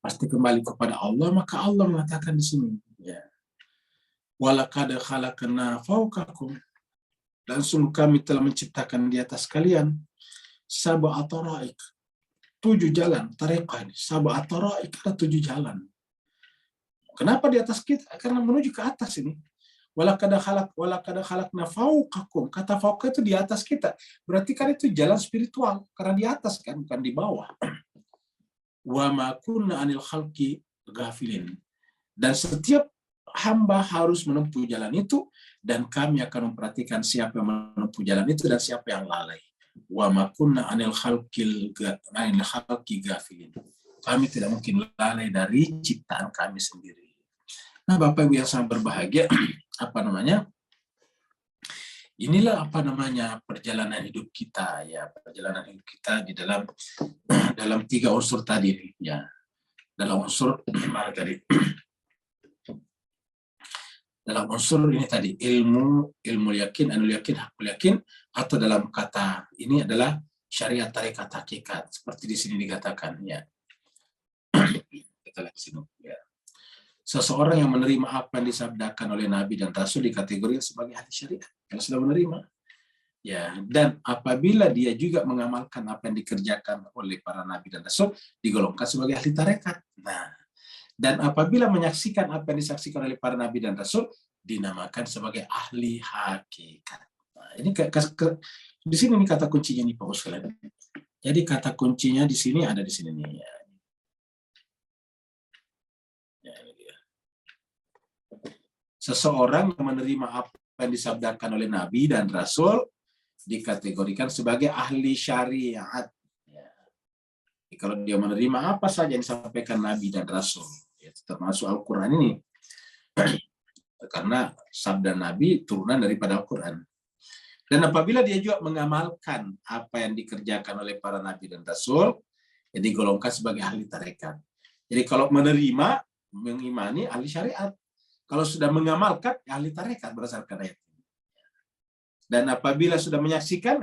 pasti kembali kepada Allah, maka Allah mengatakan di sini, ya. Walaqad khalaqna fawqakum, dan sungguh kami telah menciptakan di atas kalian sab'a taraik, 7 jalan. Tarekat sab'a taraik, ada 7 jalan. Kenapa di atas kita? Karena menuju ke atas ini. Walaqad khalaqna fawqakum, kata fawqa itu di atas kita. Berarti kan itu jalan spiritual, karena di atas kan, bukan di bawah. Wa ma kunna 'anil khalqi ghafilin. Dan setiap hamba harus menempuh jalan itu, dan kami akan memperhatikan siapa yang menempuh jalan itu dan siapa yang lalai. Wa ma kunna 'anil khalqi ghafilin. Kami tidak mungkin lalai dari ciptaan kami sendiri. Nah, Bapak Ibu yang sangat berbahagia, inilah perjalanan hidup kita ya, perjalanan hidup kita di dalam 3 unsur tadi ya. Dalam unsur mana tadi? Dalam unsur ini tadi, ilmu yakin, anul yakin, hakul yakin, atau dalam kata ini adalah syariat tarekat hakikat, seperti di sini dikatakan ya. Kita lihat di sini ya. Seseorang yang menerima apa yang disabdakan oleh Nabi dan Rasul dikategorikan sebagai ahli syariat. Kalau sudah menerima, ya. Dan apabila dia juga mengamalkan apa yang dikerjakan oleh para Nabi dan Rasul, digolongkan sebagai ahli tarekat. Nah, dan apabila menyaksikan apa yang disaksikan oleh para Nabi dan Rasul, dinamakan sebagai ahli hakikat. Nah, ini di sini nih kata kuncinya nih Pak sekalian. Jadi kata kuncinya di sini ada di sini nih ya. Seseorang yang menerima apa yang disabdakan oleh Nabi dan Rasul dikategorikan sebagai ahli syariat. Ya. Jadi kalau dia menerima apa saja yang disampaikan Nabi dan Rasul, ya, termasuk Al-Quran ini, karena sabda Nabi turunan daripada Al-Quran. Dan apabila dia juga mengamalkan apa yang dikerjakan oleh para Nabi dan Rasul, ya digolongkan sebagai ahli tarekat. Jadi kalau menerima, mengimani, ahli syariat. Kalau sudah mengamalkan, ahli tarekat berdasarkan ayat ini. Dan apabila sudah menyaksikan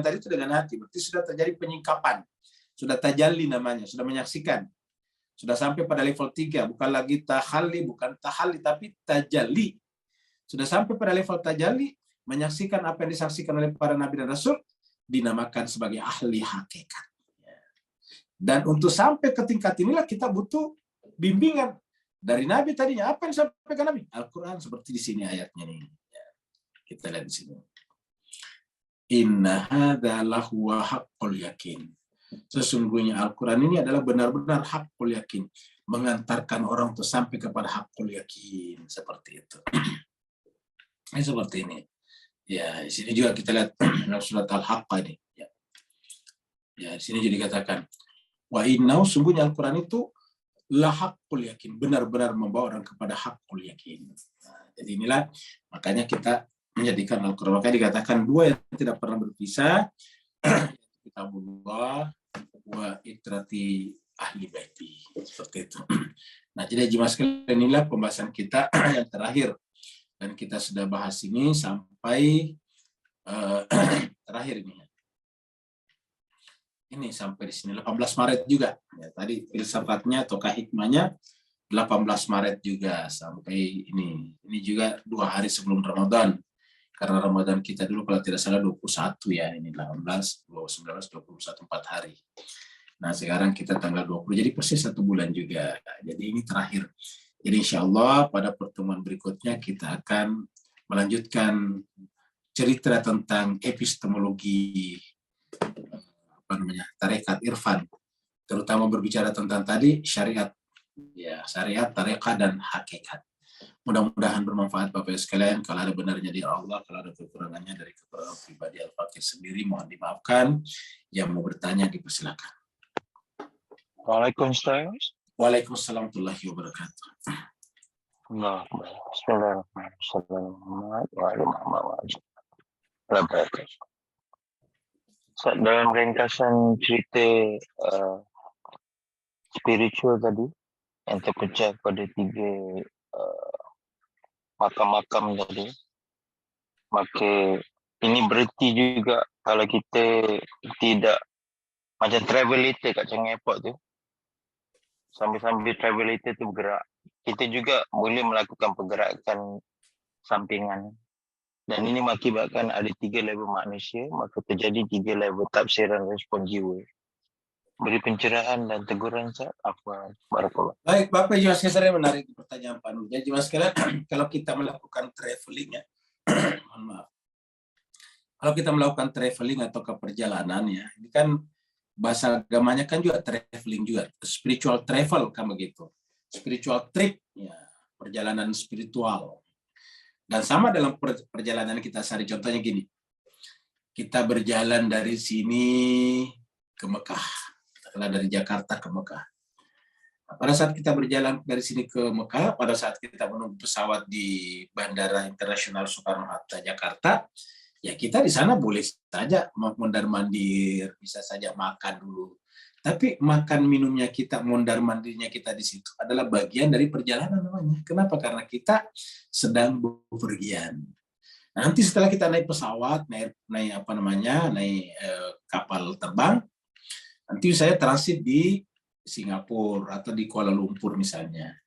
tadi itu dengan hati, berarti sudah terjadi penyingkapan. Sudah tajalli namanya, sudah menyaksikan. Sudah sampai pada level 3, bukan lagi tahalli, tapi tajalli. Sudah sampai pada level tajalli, menyaksikan apa yang disaksikan oleh para Nabi dan Rasul, dinamakan sebagai ahli hakikat. Dan untuk sampai ke tingkat inilah kita butuh bimbingan. Dari Nabi tadinya, apa yang disampaikan Nabi? Al-Quran, seperti di sini ayatnya nih. Kita lihat di sini. Inna hadza lahuwa haqqul yakin. Sesungguhnya Al-Quran ini adalah benar-benar haqqul yakin. Mengantarkan orang untuk sampai kepada haqqul yakin. Seperti itu. Ini seperti ini. Ya, di sini juga kita lihat dalam surat Al-Haqqah ini. Ya, di sini juga dikatakan, wa innahu, sungguhnya Al-Quran itu la haqqul yakin, benar-benar membawa orang kepada haqqul yakin. Nah, jadi inilah makanya kita menjadikan Al-Quran. Maka dikatakan dua yang tidak pernah berpisah, kitabullah wa itrati ahli baiti. Seperti itu. Nah, jadi jemaah sekalian, inilah pembahasan kita yang terakhir. Dan kita sudah bahas ini sampai terakhir ini. Ini sampai di sini 18 Maret juga. Ya, tadi filsafatnya ataukah hikmahnya 18 Maret juga sampai ini. Ini juga 2 hari sebelum Ramadan. Karena Ramadan kita dulu kalau tidak salah 21 ya. Ini 18, 19, 21, 4 hari. Nah sekarang kita tanggal 20, jadi persis 1 bulan juga. Jadi ini terakhir. Jadi insya Allah pada pertemuan berikutnya kita akan melanjutkan cerita tentang epistemologi tarekat irfan, terutama berbicara tentang tadi syariat, ya syariat, tarekat dan hakikat. Mudah-mudahan bermanfaat Bapak Ibu sekalian. Kalau ada benarnya dari Allah, kalau ada kekurangannya dari kekurangan pribadi Al-Fakir sendiri, mohon dimaafkan. Yang mau bertanya dipersilakan. Waalaikumsalam. Waalaikumsalam warahmatullahi wabarakatuh. Dalam ringkasan cerita spiritual tadi yang terpecah pada 3 makam-makam tadi, maka ini berarti juga kalau kita tidak macam travelator kat Changi Airport tu, sambil-sambil travelator tu bergerak, kita juga boleh melakukan pergerakan sampingan. Dan ini mengakibatkan ada 3 level manusia, maka terjadi 3 level tafsiran respon jiwa. Beri pencerahan dan teguran, Ustaz. Apa? Barakallah. Baik, Bapak Ibu sekalian, menarik pertanyaan Pak Nur. Jadi Mas sekalian, kalau kita melakukan traveling ya, mohon maaf. Kalau kita melakukan traveling atau ke perjalanan ya, ini kan bahasa agamanya kan juga traveling juga, spiritual travel kan begitu. Spiritual trip ya, perjalanan spiritual. Dan sama dalam perjalanan kita sehari, contohnya gini. Kita berjalan dari sini ke Mekah. Katakanlah dari Jakarta ke Mekah. Nah, pada saat kita berjalan dari sini ke Mekah, pada saat kita menunggu pesawat di Bandara Internasional Soekarno-Hatta Jakarta, ya kita di sana boleh saja mondar-mandir, bisa saja makan dulu. Tapi makan minumnya kita, mondar-mandirnya kita di situ adalah bagian dari perjalanan namanya. Kenapa? Karena kita sedang bepergian. Nanti setelah kita naik pesawat, naik kapal terbang, nanti saya transit di Singapura atau di Kuala Lumpur misalnya.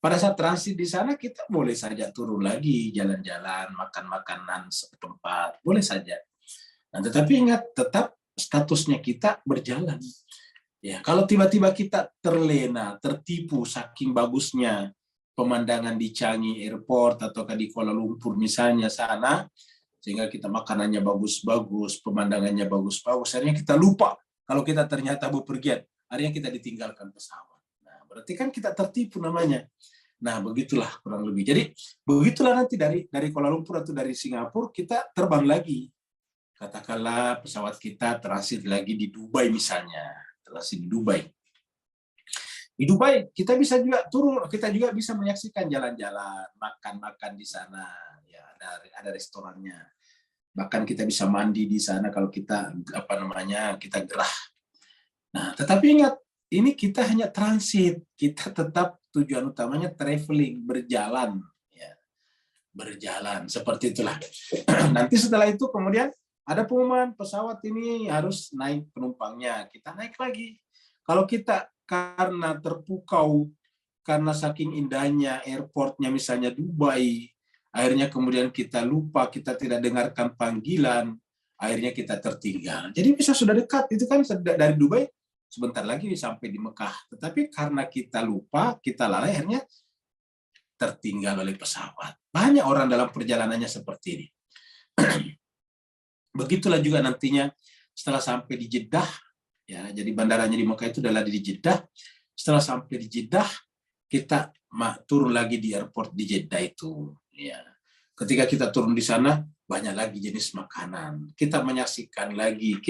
Pada saat transit di sana kita boleh saja turun lagi, jalan-jalan, makan makanan setempat, boleh saja. Nah, tetapi ingat, tetap statusnya kita berjalan. Ya, kalau tiba-tiba kita terlena, tertipu saking bagusnya pemandangan di Changi Airport atau di Kuala Lumpur misalnya sana, sehingga kita makanannya bagus-bagus, pemandangannya bagus-bagus, akhirnya kita lupa kalau kita ternyata bepergian, akhirnya kita ditinggalkan pesawat. Nah, berarti kan kita tertipu namanya. Nah, begitulah kurang lebih. Jadi, begitulah nanti dari Kuala Lumpur atau dari Singapura kita terbang lagi. Katakanlah pesawat kita transit lagi di Dubai misalnya, transit di Dubai. Di Dubai kita bisa juga turun, kita juga bisa menyaksikan jalan-jalan, makan-makan di sana, ya ada restorannya. Bahkan kita bisa mandi di sana kalau kita kita gerah. Nah, tetapi ingat, ini kita hanya transit, kita tetap tujuan utamanya traveling, berjalan, ya. Berjalan, seperti itulah. Nanti setelah itu kemudian ada pengumuman pesawat ini harus naik penumpangnya, kita naik lagi. Kalau kita karena terpukau, karena saking indahnya airportnya misalnya Dubai, akhirnya kemudian kita lupa, kita tidak dengarkan panggilan, akhirnya kita tertinggal. Jadi bisa sudah dekat, itu kan dari Dubai, sebentar lagi sampai di Mekah. Tetapi karena kita lupa, kita lalai, akhirnya tertinggal oleh pesawat. Banyak orang dalam perjalanannya seperti ini. Begitulah juga nantinya setelah sampai di Jeddah, ya, jadi bandaranya di Mekah itu adalah di Jeddah. Setelah sampai di Jeddah, kita turun lagi di airport di Jeddah itu. Ya. Ketika kita turun di sana, banyak lagi jenis makanan. Kita menyaksikan lagi.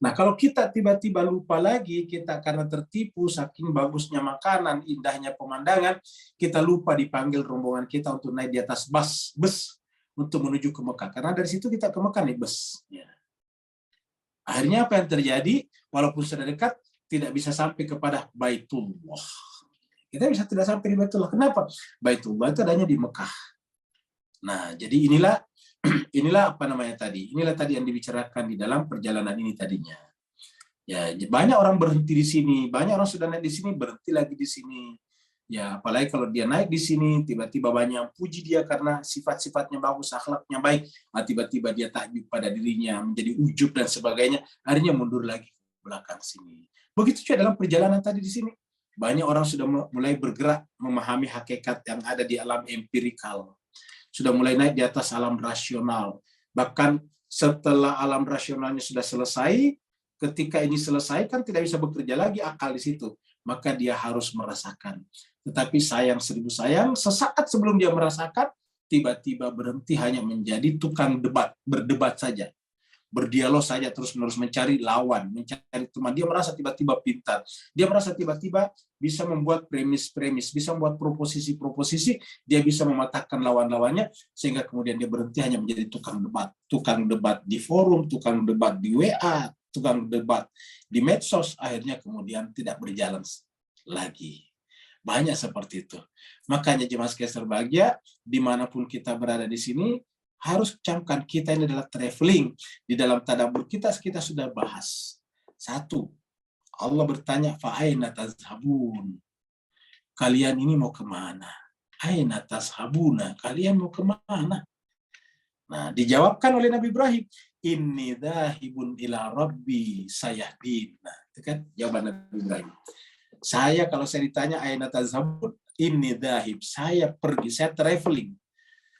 Nah, kalau kita tiba-tiba lupa lagi, kita karena tertipu saking bagusnya makanan, indahnya pemandangan, kita lupa dipanggil rombongan kita untuk naik di atas bus untuk menuju ke Mekah. Karena dari situ kita ke Mekah nih bus. Ya. Akhirnya apa yang terjadi? Walaupun sudah dekat, tidak bisa sampai kepada Baitullah. Kita bisa tidak sampai di Baitullah. Kenapa? Baitullah itu adanya di Mekah. Nah, jadi inilah apa namanya tadi? Inilah tadi yang dibicarakan di dalam perjalanan ini tadinya. Ya, banyak orang berhenti di sini, banyak orang sudah naik di sini, berhenti lagi di sini. Ya, apalagi kalau dia naik di sini, tiba-tiba banyak yang puji dia karena sifat-sifatnya bagus, akhlaknya baik, tiba-tiba dia takjub pada dirinya, menjadi ujub dan sebagainya, akhirnya mundur lagi ke belakang sini. Begitu juga dalam perjalanan tadi di sini. Banyak orang sudah mulai bergerak memahami hakikat yang ada di alam empirikal. Sudah mulai naik di atas alam rasional. Bahkan setelah alam rasionalnya sudah selesai, ketika ini selesai kan tidak bisa bekerja lagi akal di situ. Maka dia harus merasakan. Tetapi sayang seribu sayang, sesaat sebelum dia merasakan, tiba-tiba berhenti hanya menjadi tukang debat, berdebat saja. Berdialog saja, terus-menerus mencari lawan, mencari teman. Dia merasa tiba-tiba pintar. Dia merasa tiba-tiba bisa membuat premis-premis, bisa membuat proposisi-proposisi, dia bisa mematahkan lawan-lawannya, sehingga kemudian dia berhenti hanya menjadi tukang debat. Tukang debat di forum, tukang debat di WA, tukang debat di medsos, akhirnya kemudian tidak berjalan lagi. Banyak seperti itu. Makanya jemaah sekalian berbahagia, dimanapun kita berada di sini, harus camkan kita ini adalah traveling. Di dalam tadabbur kita sudah bahas. Satu, Allah bertanya, fa'aina tazhabun? Kalian ini mau kemana? Aina tazhabuna? Kalian mau kemana? Nah, dijawabkan oleh Nabi Ibrahim, inni dhahibun ila rabbi sayahdin. Nah, itu kan jawaban Nabi Ibrahim. Saya kalau saya ditanya aina tazhabun, inni dhahib, saya pergi, saya traveling.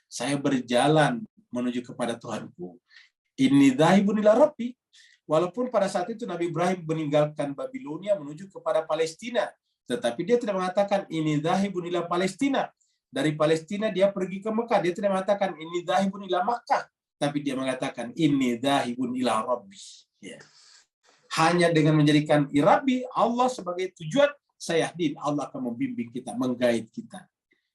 Saya berjalan menuju kepada Tuhanku. Inni dhahibun ila rabbi. Walaupun pada saat itu Nabi Ibrahim meninggalkan Babilonia menuju kepada Palestina, tetapi dia tidak mengatakan inni dhahibun ila Palestina. Dari Palestina dia pergi ke Mekah, dia tidak mengatakan inni dhahibun ila Makkah, tapi dia mengatakan inni dhahibun ila rabbi. Ya. Hanya dengan menjadikan Rabbi Allah sebagai tujuan, sayahdin, Allah akan membimbing kita, mengguide kita.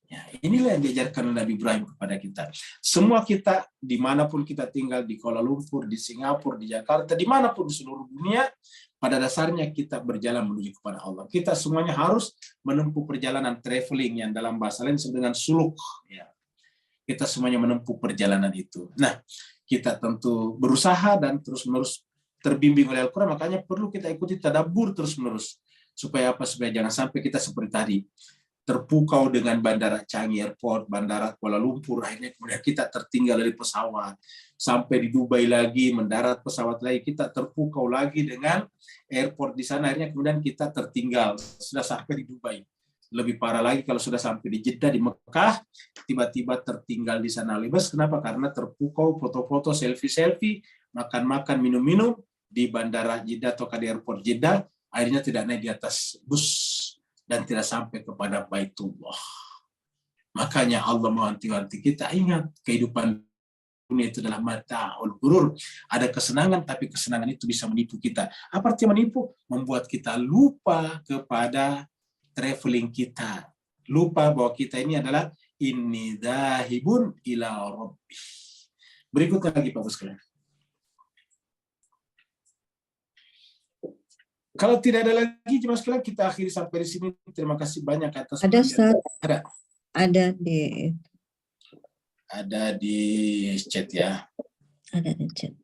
Ya, inilah yang diajarkan Nabi Ibrahim kepada kita. Semua kita, dimanapun kita tinggal, di Kuala Lumpur, di Singapura, di Jakarta, dimanapun di seluruh dunia, pada dasarnya kita berjalan menuju kepada Allah. Kita semuanya harus menempuh perjalanan traveling yang dalam bahasa lain disebut dengan suluk. Ya. Kita semuanya menempuh perjalanan itu. Nah, kita tentu berusaha dan terus-menerus terbimbing oleh Al-Quran, makanya perlu kita ikuti tadabbur terus-menerus. Supaya apa? Supaya jangan sampai kita seperti tadi, terpukau dengan Bandara Changi Airport, Bandara Kuala Lumpur, akhirnya kemudian kita tertinggal dari pesawat. Sampai di Dubai lagi, mendarat pesawat lagi, kita terpukau lagi dengan airport di sana, akhirnya kemudian kita tertinggal, sudah sampai di Dubai. Lebih parah lagi kalau sudah sampai di Jeddah, di Mekah, tiba-tiba tertinggal di sana. Libas, kenapa? Karena terpukau, foto-foto, selfie-selfie, makan-makan, minum-minum, di Bandara Jeddah atau di airport Jeddah, akhirnya tidak naik di atas bus dan tidak sampai kepada Baitullah. Makanya Allah mewanti-wanti kita, ingat kehidupan dunia itu adalah mata'ul ghurur. Ada kesenangan, tapi kesenangan itu bisa menipu kita. Apa artinya menipu? Membuat kita lupa kepada traveling kita. Lupa bahwa kita ini adalah inni dhahibun ila rabbi. Berikut lagi Pak sekalian. Kalau tidak ada lagi, jemaah sekalian, kita akhiri sampai di sini. Terima kasih banyak atas. Ada Ustaz. Ada di chat ya. Ada di chat.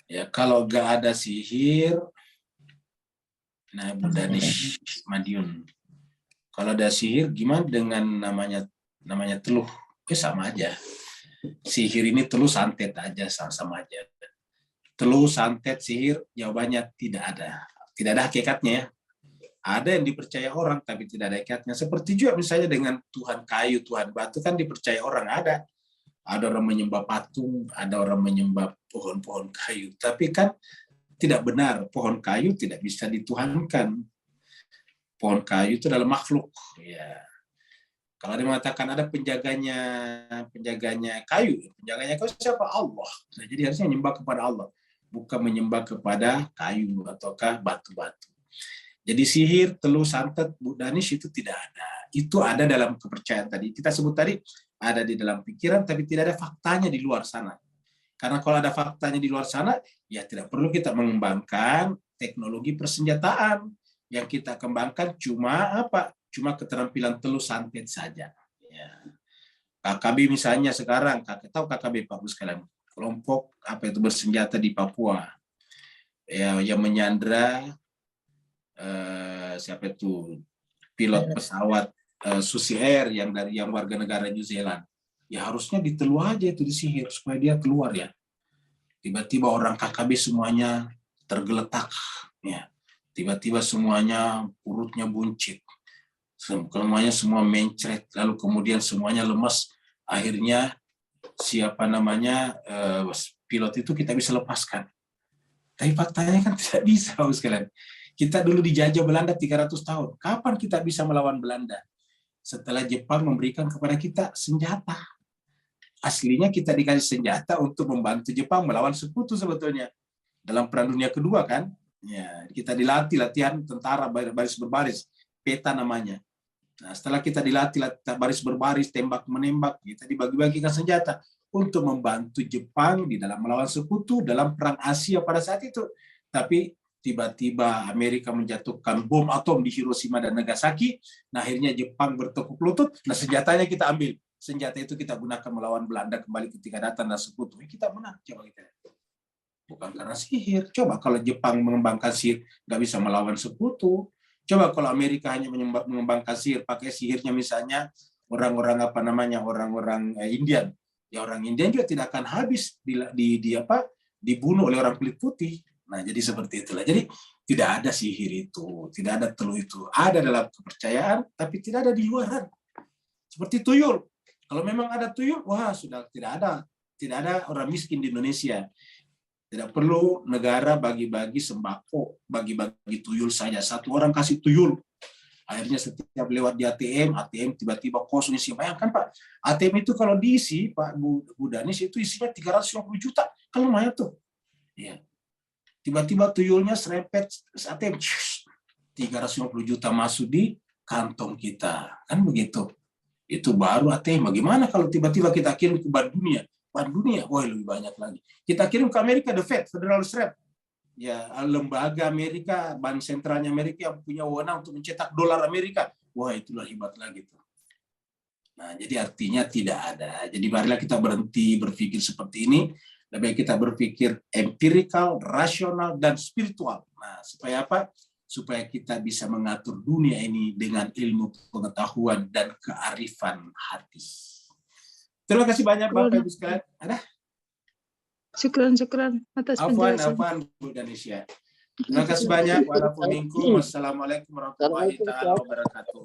Ya, kalau nggak ada sihir, nah Danish Madiun. Kalau ada sihir, gimana dengan namanya teluh? Sama aja. Sihir ini teluh santet aja, sama-sama aja. Teluh, santet, sihir, jawabannya tidak ada. Tidak ada hakikatnya ya. Ada yang dipercaya orang, tapi tidak ada hakikatnya. Seperti juga misalnya dengan Tuhan kayu, Tuhan batu, kan dipercaya orang ada. Ada orang menyembah patung, ada orang menyembah pohon-pohon kayu. Tapi kan tidak benar, pohon kayu tidak bisa dituhankan. Pohon kayu itu adalah makhluk. Ya. Kalau dia mengatakan ada penjaganya kayu siapa? Allah. Nah, jadi harusnya menyembah kepada Allah, bukan menyembah kepada kayu ataukah batu-batu. Jadi sihir, teluh, santet, Danish itu tidak ada. Itu ada dalam kepercayaan tadi. Kita sebut tadi ada di dalam pikiran, tapi tidak ada faktanya di luar sana. Karena kalau ada faktanya di luar sana, ya tidak perlu kita mengembangkan teknologi persenjataan. Yang kita kembangkan cuma apa? Cuma keterampilan telus santet saja. Ya. KKB misalnya sekarang, tahu KKB Pak Bus sekalian, kelompok apa itu bersenjata di Papua, ya, yang menyandra siapa itu pilot pesawat Susi Air yang warga negara New Zealand. Ya harusnya ditelu aja itu, disihir supaya dia keluar ya. Tiba-tiba orang KKB semuanya tergeletak ya. Tiba-tiba semuanya perutnya buncit. Semuanya semua mencret, lalu kemudian semuanya lemas. Akhirnya pilot itu kita bisa lepaskan. Tapi faktanya kan tidak bisa, sekalian. Kita dulu dijajah Belanda 300 tahun. Kapan kita bisa melawan Belanda? Setelah Jepang memberikan kepada kita senjata. Aslinya kita dikasih senjata untuk membantu Jepang melawan sekutu sebetulnya. Dalam Perang Dunia Kedua kan, ya, kita dilatih latihan tentara baris berbaris, peta namanya. Nah, setelah kita dilatih baris berbaris, tembak menembak, kita dibagi-bagikan senjata untuk membantu Jepang di dalam melawan sekutu dalam Perang Asia pada saat itu. Tapi tiba-tiba Amerika menjatuhkan bom atom di Hiroshima dan Nagasaki. Nah, akhirnya Jepang bertekuk lutut. Nah, senjatanya kita ambil. Senjata itu kita gunakan melawan Belanda kembali ketika datang dan sekutu. Kita menang. Coba kita. Bukan karena sihir. Coba kalau Jepang mengembangkan sihir, nggak bisa melawan sekutu. Coba kalau Amerika hanya mengembangkan sihir, pakai sihirnya misalnya orang-orang Indian. Ya orang Indian juga tidak akan habis dibunuh oleh orang kulit putih. Nah, jadi seperti itulah. Jadi tidak ada sihir itu, tidak ada teluh itu. Ada dalam kepercayaan, tapi tidak ada di luaran. Seperti tuyul. Kalau memang ada tuyul, wah sudah tidak ada orang miskin di Indonesia. Tidak perlu negara bagi-bagi sembako, bagi-bagi tuyul saja. Satu orang kasih tuyul. Akhirnya setiap lewat di ATM tiba-tiba kosong isi. Bayangkan Pak, ATM itu kalau diisi, Pak Budanis, itu isinya 350 juta. Kan lumayan tuh. Ya. Tiba-tiba tuyulnya serempet ATM. 350 juta masuk di kantong kita. Kan begitu. Itu baru ATM. Bagaimana kalau tiba-tiba kita kirim ke Bank Dunia? Bank Dunia, wah lebih banyak lagi. Kita kirim ke Amerika, the Fed, Federal Reserve. Ya, lembaga Amerika, Bank Sentralnya Amerika yang punya wewenang untuk mencetak dolar Amerika. Wah, itulah hebat lagi tuh. Nah, jadi artinya tidak ada. Jadi marilah kita berhenti berpikir seperti ini. Lebih kita berpikir empirikal, rasional, dan spiritual. Nah, supaya apa? Supaya kita bisa mengatur dunia ini dengan ilmu pengetahuan dan kearifan hati. Terima kasih banyak Bapak Ibu sekalian. Ada? Syukran atas penjelasan. Afwan Bu Danisya. Terima kasih banyak. Wassalamualaikum warahmatullahi wabarakatuh.